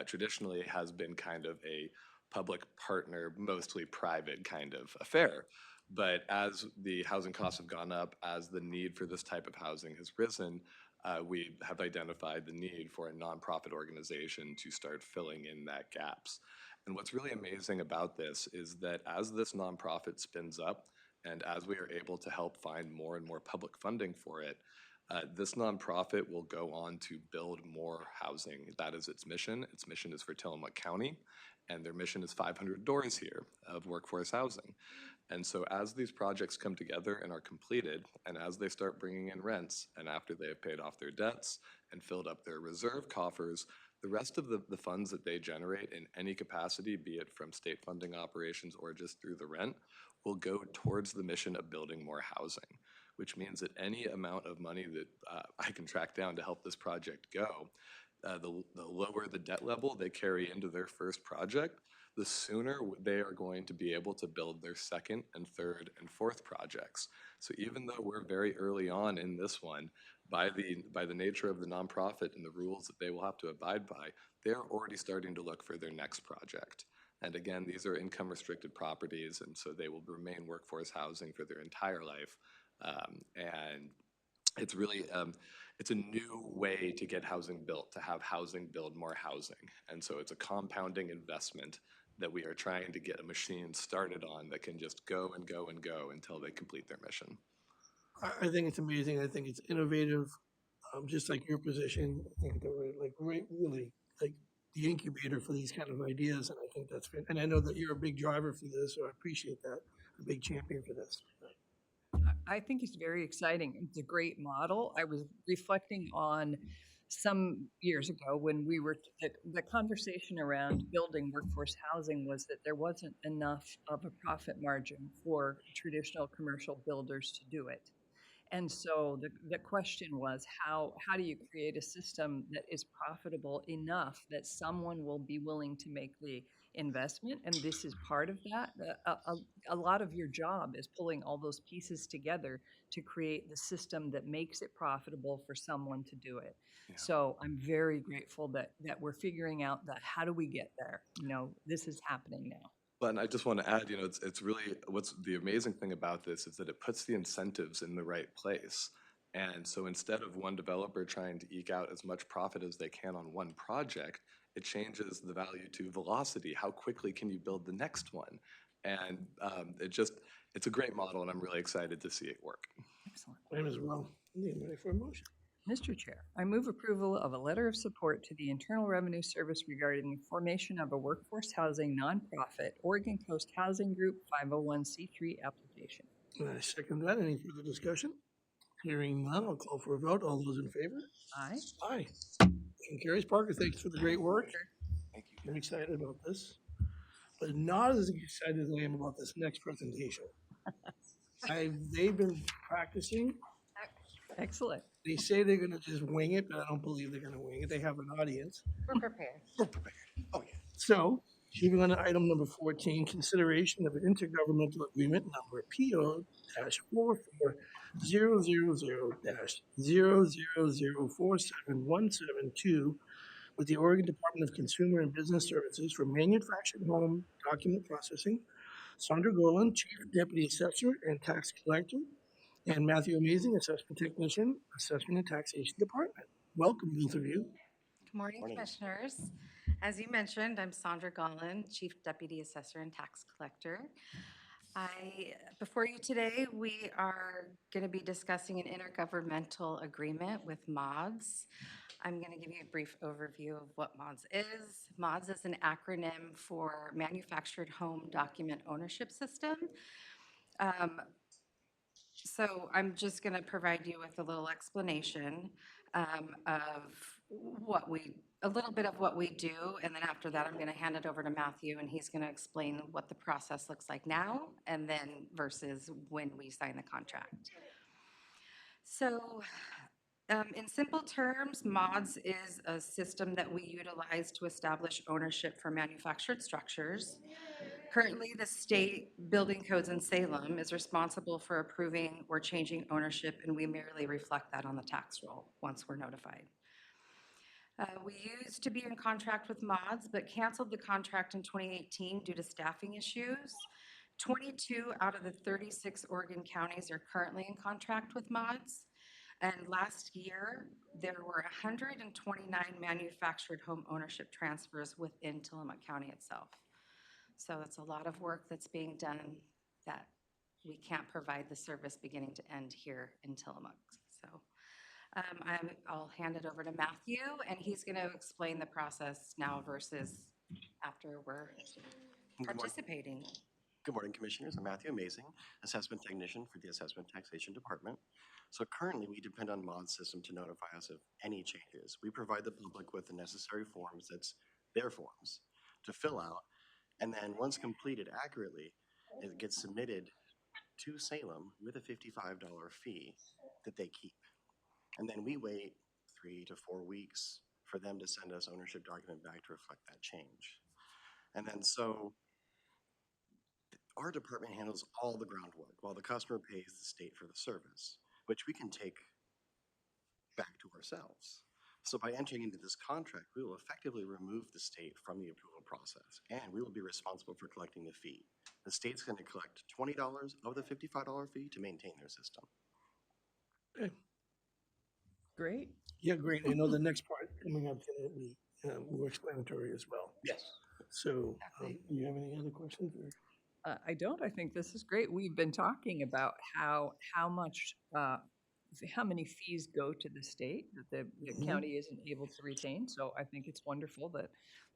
traditionally has been kind of a public partner, mostly private kind of affair. But as the housing costs have gone up, as the need for this type of housing has risen, we have identified the need for a nonprofit organization to start filling in that gaps. And what's really amazing about this is that as this nonprofit spins up, And as we are able to help find more and more public funding for it, this nonprofit will go on to build more housing. That is its mission. Its mission is for Tillamook County, and their mission is 500 doors here of workforce housing. And so as these projects come together and are completed, and as they start bringing in rents, and after they have paid off their debts and filled up their reserve coffers, the rest of the funds that they generate in any capacity, be it from state funding operations or just through the rent, will go towards the mission of building more housing, which means that any amount of money that I can track down to help this project go, the lower the debt level they carry into their first project, the sooner they are going to be able to build their second and third and fourth projects. So even though we're very early on in this one, by the nature of the nonprofit and the rules that they will have to abide by, they're already starting to look for their next project. And again, these are income restricted properties, and so they will remain workforce housing for their entire life. And it's really, it's a new way to get housing built, to have housing build more housing. And so it's a compounding investment that we are trying to get a machine started on that can just go and go and go until they complete their mission. I think it's amazing. I think it's innovative, just like your position. I think they're like really like the incubator for these kind of ideas, and I think that's fair. And I know that you're a big driver for this, so I appreciate that. A big champion for this. I think it's very exciting. It's a great model. I was reflecting on some years ago when we were, the conversation around building workforce housing was that there wasn't enough of a profit margin for traditional commercial builders to do it. And so the question was, how do you create a system that is profitable enough that someone will be willing to make the investment? And this is part of that. A lot of your job is pulling all those pieces together to create the system that makes it profitable for someone to do it. Yeah. So I'm very grateful that we're figuring out that how do we get there? You know, this is happening now. But and I just want to add, you know, it's really, what's the amazing thing about this is that it puts the incentives in the right place. And so instead of one developer trying to eke out as much profit as they can on one project, it changes the value to velocity. How quickly can you build the next one? And it's a great model, and I'm really excited to see it work. Excellent. I am as well. I'm ready for a motion. Mr. Chair, I move approval of a letter of support to the Internal Revenue Service regarding the formation of a workforce housing nonprofit Oregon Coast Housing Group 501c3 application. And I second that. Any further discussion? Hearing none, I'll call for a vote. All those in favor? Aye. Aye. Motion carries. Parker, thanks for the great work. Thank you. I'm excited about this, but not as excited as I am about this next presentation. They've been practicing. Excellent. They say they're gonna just wing it, but I don't believe they're gonna wing it. They have an audience. We're prepared. We're prepared. Oh, yeah. So, moving on to item number 14, consideration of an intergovernmental agreement number PO-400-000471772 with the Oregon Department of Consumer and Business Services for manufactured home document processing. Sandra Golan, Chief Deputy Assessor and Tax Collector, and Matthew Amazing, Assessment Technician, Assessment and Taxation Department. Welcome, both of you. Good morning, Commissioners. As you mentioned, I'm Sandra Golan, Chief Deputy Assessor and Tax Collector. Before you today, we are going to be discussing an intergovernmental agreement with MODS. I'm going to give you a brief overview of what MODS is. MODS is an acronym for Manufactured Home Document Ownership System. So I'm just going to provide you with a little explanation of a little bit of what we do, and then after that, I'm going to hand it over to Matthew, and he's going to explain what the process looks like now, and then versus when we sign the contract. So, in simple terms, MODS is a system that we utilize to establish ownership for manufactured structures. Currently, the state building codes in Salem is responsible for approving or changing ownership, and we merely reflect that on the tax roll once we're notified. We used to be in contract with MODS, but canceled the contract in 2018 due to staffing issues. 22 out of the 36 Oregon counties are currently in contract with MODS. And last year, there were 129 manufactured home ownership transfers within Tillamook County itself. So that's a lot of work that's being done that we can't provide the service beginning to end here in Tillamook. So I'll hand it over to Matthew, and he's going to explain the process now versus after we're participating. Good morning, Commissioners. I'm Matthew Amazing, Assessment Technician for the Assessment Taxation Department. So currently, we depend on MOD system to notify us of any changes. We provide the public with the necessary forms, that's their forms, to fill out. And then once completed accurately, it gets submitted to Salem with a $55 fee that they keep. And then we wait 3 to 4 weeks for them to send us ownership document back to reflect that change. And then so our department handles all the groundwork while the customer pays the state for the service, which we can take back to ourselves. So by entering into this contract, we will effectively remove the state from the approval process, and we will be responsible for collecting the fee. The state's going to collect $20 of the $55 fee to maintain their system. Okay. Great. Yeah, great. I know the next part coming up is going to be more explanatory as well. Yes. So, do you have any other questions? Or? I don't. I think this is great. We've been talking about how many fees go to the state that the county isn't able to retain. So I think it's wonderful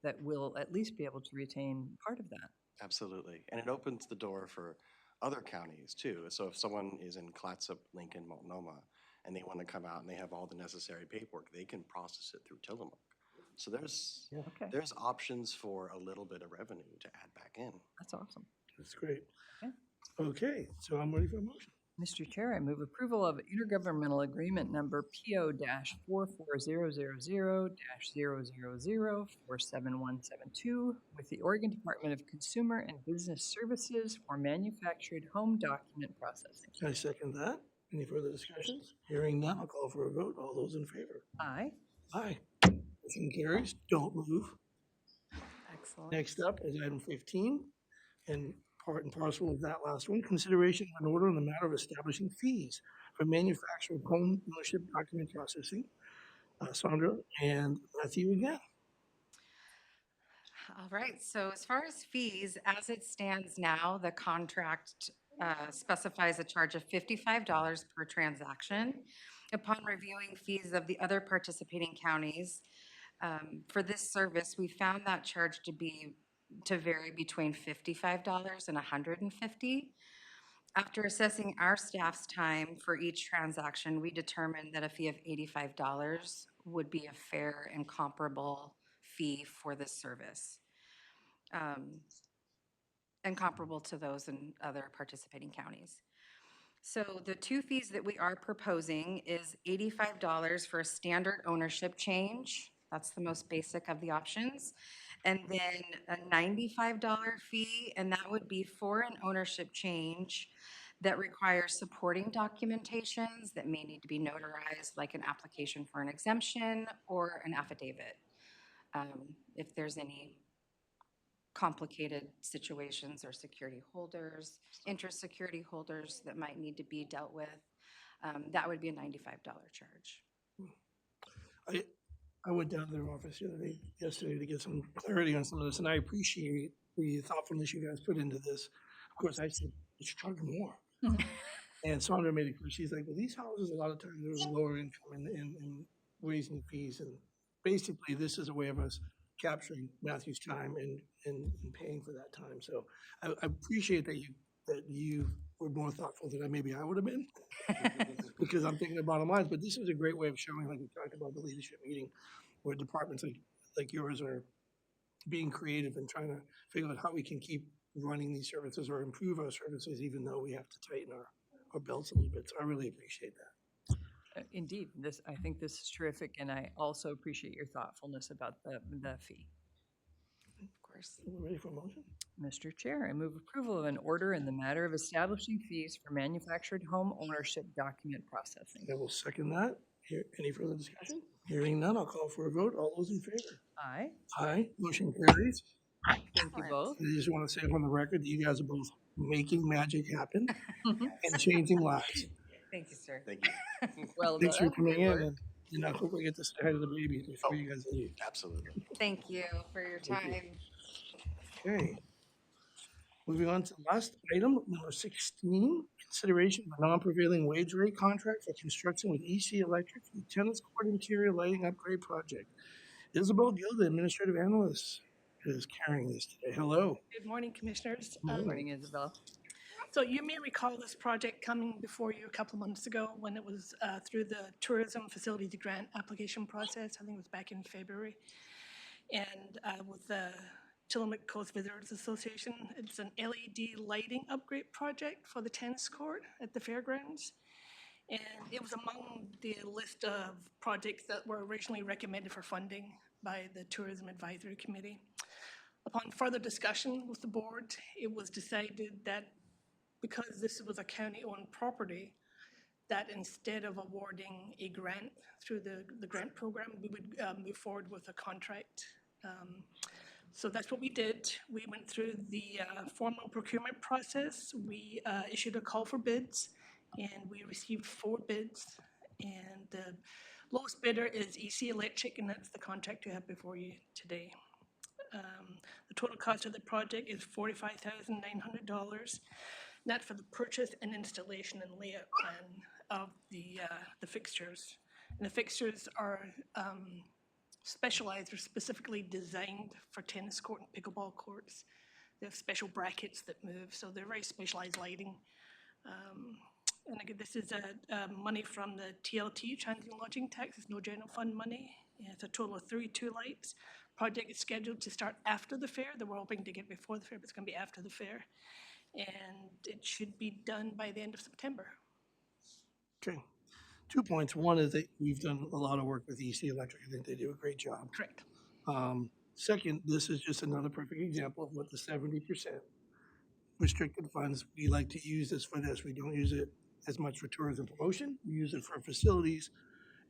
that we'll at least be able to retain part of that. Absolutely. And it opens the door for other counties too. So if someone is in Clatsop, Lincoln, Multnomah, and they want to come out and they have all the necessary paperwork, they can process it through Tillamook. So there's options for a little bit of revenue to add back in. That's awesome. That's great. Okay. Okay, so I'm ready for a motion. Mr. Chair, I move approval of intergovernmental agreement number PO-44000-000-47172 with the Oregon Department of Consumer and Business Services for manufactured home document processing. I second that. Any further discussions? Hearing none, I'll call for a vote. All those in favor? Aye. Aye. Motion carries. Don't move. Excellent. Next up is item 15, and part and parcel of that last one, consideration of an order on the matter of establishing fees for manufactured home ownership document processing. Sandra and Matthew again. All right, so as far as fees, as it stands now, the contract specifies a charge of $55 per transaction. Upon reviewing fees of the other participating counties, for this service, we found that charge to vary between $55 and $150. After assessing our staff's time for each transaction, we determined that a fee of $85 would be a fair and comparable fee for this service, and comparable to those in other participating counties. So the two fees that we are proposing is $85 for a standard ownership change. That's the most basic of the options. And then a $95 fee, and that would be for an ownership change that requires supporting documentations that may need to be notarized, like an application for an exemption or an affidavit. If there's any complicated situations or security holders, interest security holders that might need to be dealt with, that would be a $95 charge. I went down to their office yesterday to get some clarity on some of this, and I appreciate the thoughtfulness you guys put into this. Of course, I said, let's charge more. And Sandra made it clear. She's like, well, these houses, a lot of times, there's lower income and raising fees. And basically, this is a way of us capturing Matthew's time and paying for that time. So I appreciate that you were more thoughtful than maybe I would have been, because I'm thinking of bottom lines. But this is a great way of showing, like we talked about the leadership meeting, where departments like yours are being creative and trying to figure out how we can keep running these services or improve our services, even though we have to tighten our belts a little bit. So I really appreciate that. Indeed, I think this is terrific, and I also appreciate your thoughtfulness about the fee. Of course. We're ready for a motion? Mr. Chair, I move approval of an order in the matter of establishing fees for manufactured home ownership document processing. I will second that. Any further discussion? Hearing none, I'll call for a vote. All those in favor? Aye. Aye. Motion carries. Thank you both. I just want to say on the record that you guys are both making magic happen and changing lives. Thank you, sir. Thank you. Well Thanks for done. coming in, and I hope we get this ahead of the baby before you guys leave. Absolutely. Thank you for your time. Okay. Moving on to the last item, number 16, consideration of a non-prevailing wage rate contract for construction with EC Electric for the tennis court interior lighting upgrade project. Isabel Gill, the administrative analyst, is carrying this today. Hello. Good morning, Commissioners. Good morning, Isabel. So you may recall this project coming before you a couple of months ago when it was through the Tourism Facilities Grant application process. I think it was back in February. And with the Tillamook Coast Visitors Association, it's an LED lighting upgrade project for the tennis court at the fairgrounds. And it was among the list of projects that were originally recommended for funding by the Tourism Advisory Committee. Upon further discussion with the board, it was decided that because this was a county-owned property, that instead of awarding a grant through the grant program, we would move forward with a contract. So that's what we did. We went through the formal procurement process. We issued a call for bids, and we received 4 bids. And the lowest bidder is EC Electric, and that's the contract you have before you today. The total cost of the project is $45,900. That's for the purchase and installation and layout plan of the fixtures. And the fixtures are specialized or specifically designed for tennis court and pickleball courts. They have special brackets that move, so they're very specialized lighting. And again, this is money from the TLT, Transient Lodging Tax. It's no general fund money. And it's a total of 32 lights. Project is scheduled to start after the fair. They were hoping to get before the fair, but it's going to be after the fair. And it should be done by the end of September. Okay. 2 points. One is that we've done a lot of work with EC Electric. I think they do a great job. Correct. Second, this is just another perfect example of what the 70% restricted funds, we like to use this for this. We don't use it as much for tourism promotion. We use it for facilities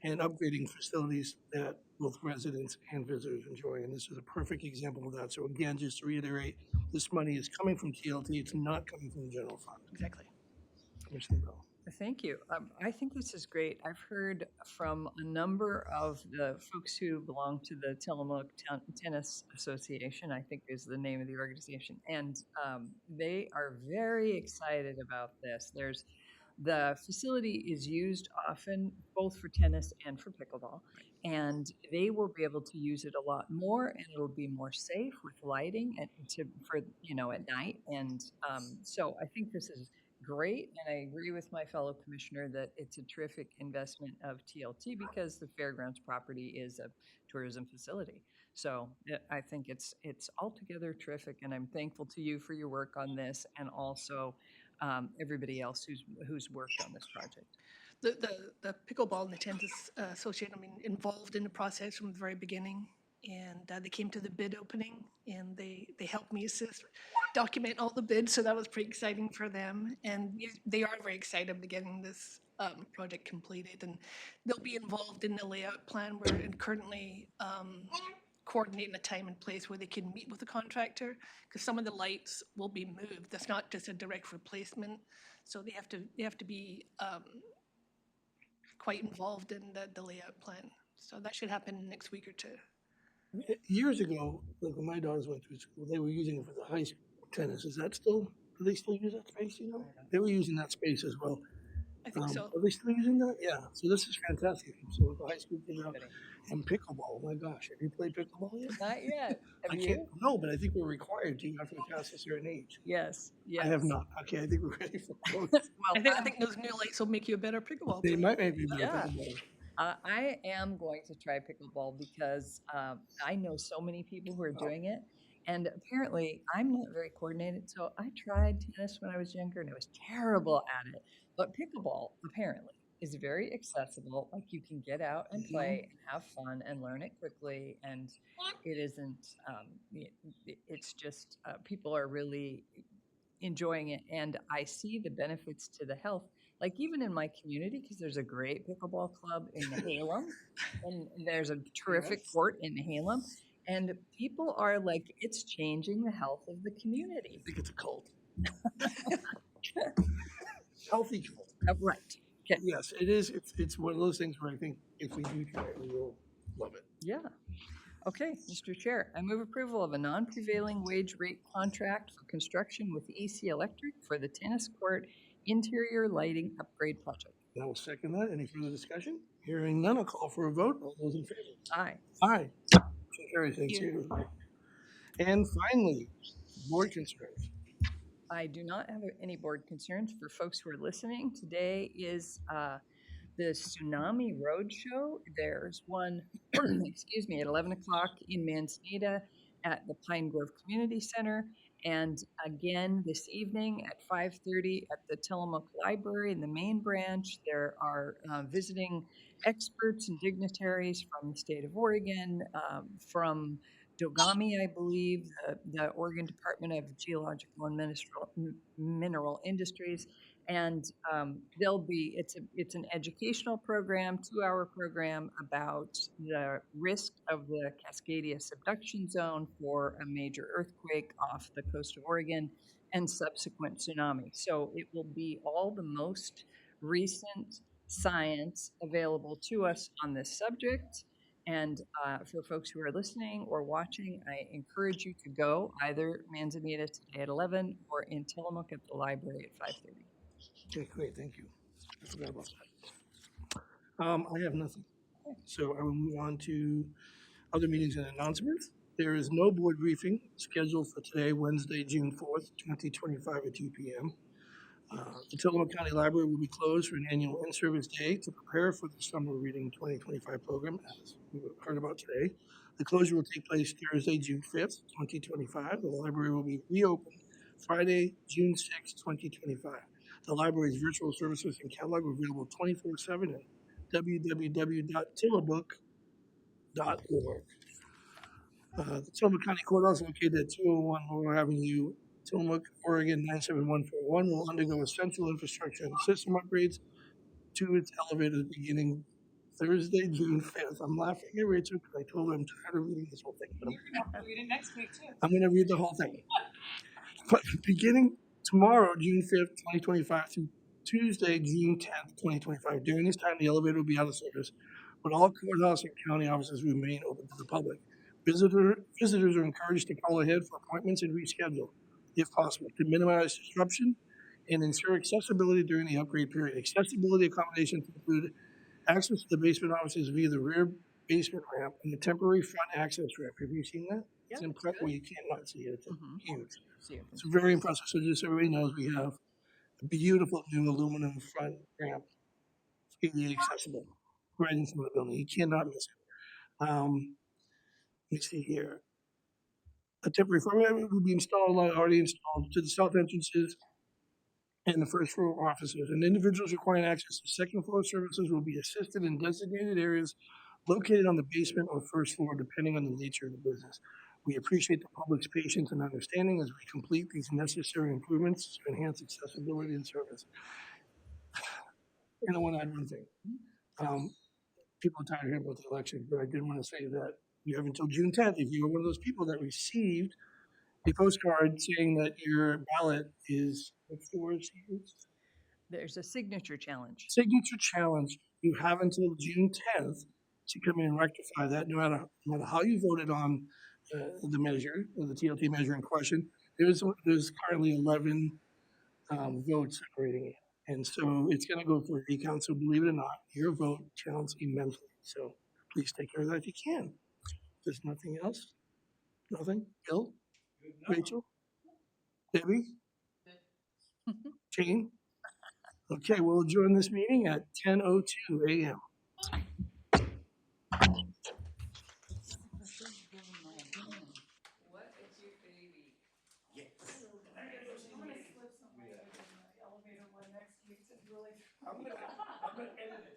and upgrading facilities that both residents and visitors enjoy. And this is a perfect example of that. So again, just to reiterate, this money is coming from TLT. It's not coming from the general fund. Exactly. Commissioner Bell. Thank you. I think this is great. I've heard from a number of the folks who belong to the Tillamook Tennis Association, I think is the name of the organization, and they are very excited about this. The facility is used often both for tennis and for pickleball, and they will be able to use it a lot more, and it'll be more safe with lighting and at night. And so I think this is great, and I agree with my fellow commissioner that it's a terrific investment of TLT because the fairgrounds property is a tourism facility. So I think it's altogether terrific, and I'm thankful to you for your work on this, and also everybody else who's worked on this project. The pickleball and the tennis association, involved in the process from the very beginning. And they came to the bid opening, and they helped me assist, document all the bids, so that was pretty exciting for them. And they are very excited about getting this project completed, and they'll be involved in the layout plan. We're currently coordinating a time and place where they can meet with the contractor, because some of the lights will be moved. That's not just a direct replacement, so they have to be quite involved in the layout plan. So that should happen next week or two. Years ago, like when my daughters went through school, they were using it for the high school tennis. Is that still, do they still use that space, you know? They were using that space as well. I think so. Are they still using that? Yeah. So this is fantastic. So the high school came out and pickleball. Oh my gosh, have you played pickleball yet? Not yet. I can't. No, but I think we're required to after we pass a certain age. Yes. I have not. Okay, I think we're ready for both. Well, I think those new lights will make you a better pickleball They player. might make me better Yeah. pickleball. I am going to try pickleball because I know so many people who are doing it. And apparently, I'm not very coordinated. So I tried tennis when I was younger, and I was terrible at it. But pickleball, apparently, is very accessible. Like, you can get out and play and have fun and learn it quickly. And it isn't, it's just, people are really enjoying it. And I see the benefits to the health. Like, even in my community, because there's a great pickleball club in Nehalem, and there's a terrific court in Nehalem, and people are like, it's changing the health of the community. I think it's a cult. Healthy cult. Right. Okay. Yes, it is. It's one of those things where I think if we do try it, we will love it. Yeah. Okay, Mr. Chair, I move approval of a non-prevailing wage rate contract for construction with EC Electric for the tennis court interior lighting upgrade project. And I will second that. Any further discussion? Hearing none, I'll call for a vote. All those in favor? Aye. Aye. Motion carries. Thank you. And finally, board concerns. I do not have any board concerns. For folks who are listening, today is the Tsunami Roadshow. There's one, excuse me, at 11 o'clock in Manzanita at the Pine Grove Community Center. And again, this evening at 5:30 at the Tillamook Library in the main branch. There are visiting experts and dignitaries from the state of Oregon, from Dogami, I believe, the Oregon Department of Geological and Mineral Industries, and it's an educational program, 2-hour program about the risk of the Cascadia subduction zone for a major earthquake off the coast of Oregon and subsequent tsunami. So it will be all the most recent science available to us on this subject. And for folks who are listening or watching, I encourage you to go either Manzanita today at 11 or in Tillamook at the library at 5:30. Okay, great, thank you. I forgot about that. I have nothing. So I will move on to other meetings and announcements. There is no board briefing scheduled for today, Wednesday, June 4th, 2025 at 2 p.m. The Tillamook County Library will be closed for an annual in-service day to prepare for the Summer Reading 2025 program, as we heard about today. The closure will take place Thursday, June 5th, 2025. The library will be reopened Friday, June 6th, 2025. The library's virtual services and catalog are available 24/7 at www.tillamook.org. The Tillamook County Courthouse, located at 201 Lower Avenue, Tillamook, Oregon 97141, will undergo essential infrastructure and system upgrades to its elevators beginning Thursday, June 5th. I'm laughing at Rachel because I told her I'm tired of reading this whole thing. You're going to have to read it next week, too. I'm going to read the whole thing. But beginning tomorrow, June 5th, 2025, through Tuesday, June 10th, 2025, during this time, the elevator will be out of service, but all courthouse and county offices remain open to the public. Visitors are encouraged to call ahead for appointments and reschedule, if possible, to minimize disruption and ensure accessibility during the upgrade period. Accessibility accommodations include access to the basement offices via the rear basement ramp and the temporary front access ramp. Have you seen that? It's impressive. Well, you can't not see it. It's huge. It's very impressive. So just so everybody knows, we have a beautiful new aluminum front ramp, easily accessible, right in front of the building. You cannot miss it. Let me see here. A temporary front ramp will be already installed to the south entrances and the first floor offices. And individuals requiring access to second floor services will be assisted in designated areas located on the basement or first floor, depending on the nature of the business. We appreciate the public's patience and understanding as we complete these necessary improvements to enhance accessibility and service. And I want to add one thing. People are tired of hearing about the election, but I did want to say that you have until June 10th. If you were one of those people that received a postcard saying that your ballot is, what's the word she used? There's a signature challenge. Signature challenge. You have until June 10th to come in and rectify that, no matter how you voted on the measure, the TLT measure in question. There's currently 11 votes separating it. And so it's going to go for a recount. So believe it or not, your vote counts immensely. So please take care of that if you can. There's nothing else? Nothing? Bill? Rachel? Debbie? Jane? Okay, we'll adjourn this meeting at 10:02 a.m. What is your baby? I'm gonna edit it.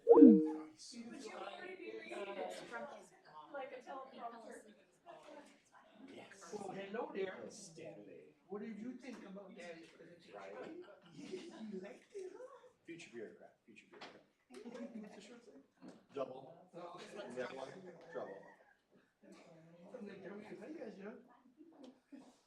Well, hello there, Stanley. What did you think about Daddy's presents, Riley? You liked it, huh? Future bureaucrat, future bureaucrat. What's the shirt say? Double. Oh, That one, trouble. I'm like, how you guys doing?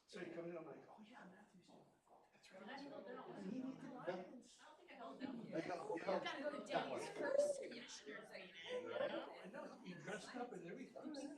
So you come in, I'm like, oh yeah, Matthew's doing the fall. That's right. That's right. He needs the Lions. I know. You gotta go to Daddy's first, Commissioner, so you know. I know, he dressed up and everything. All the same.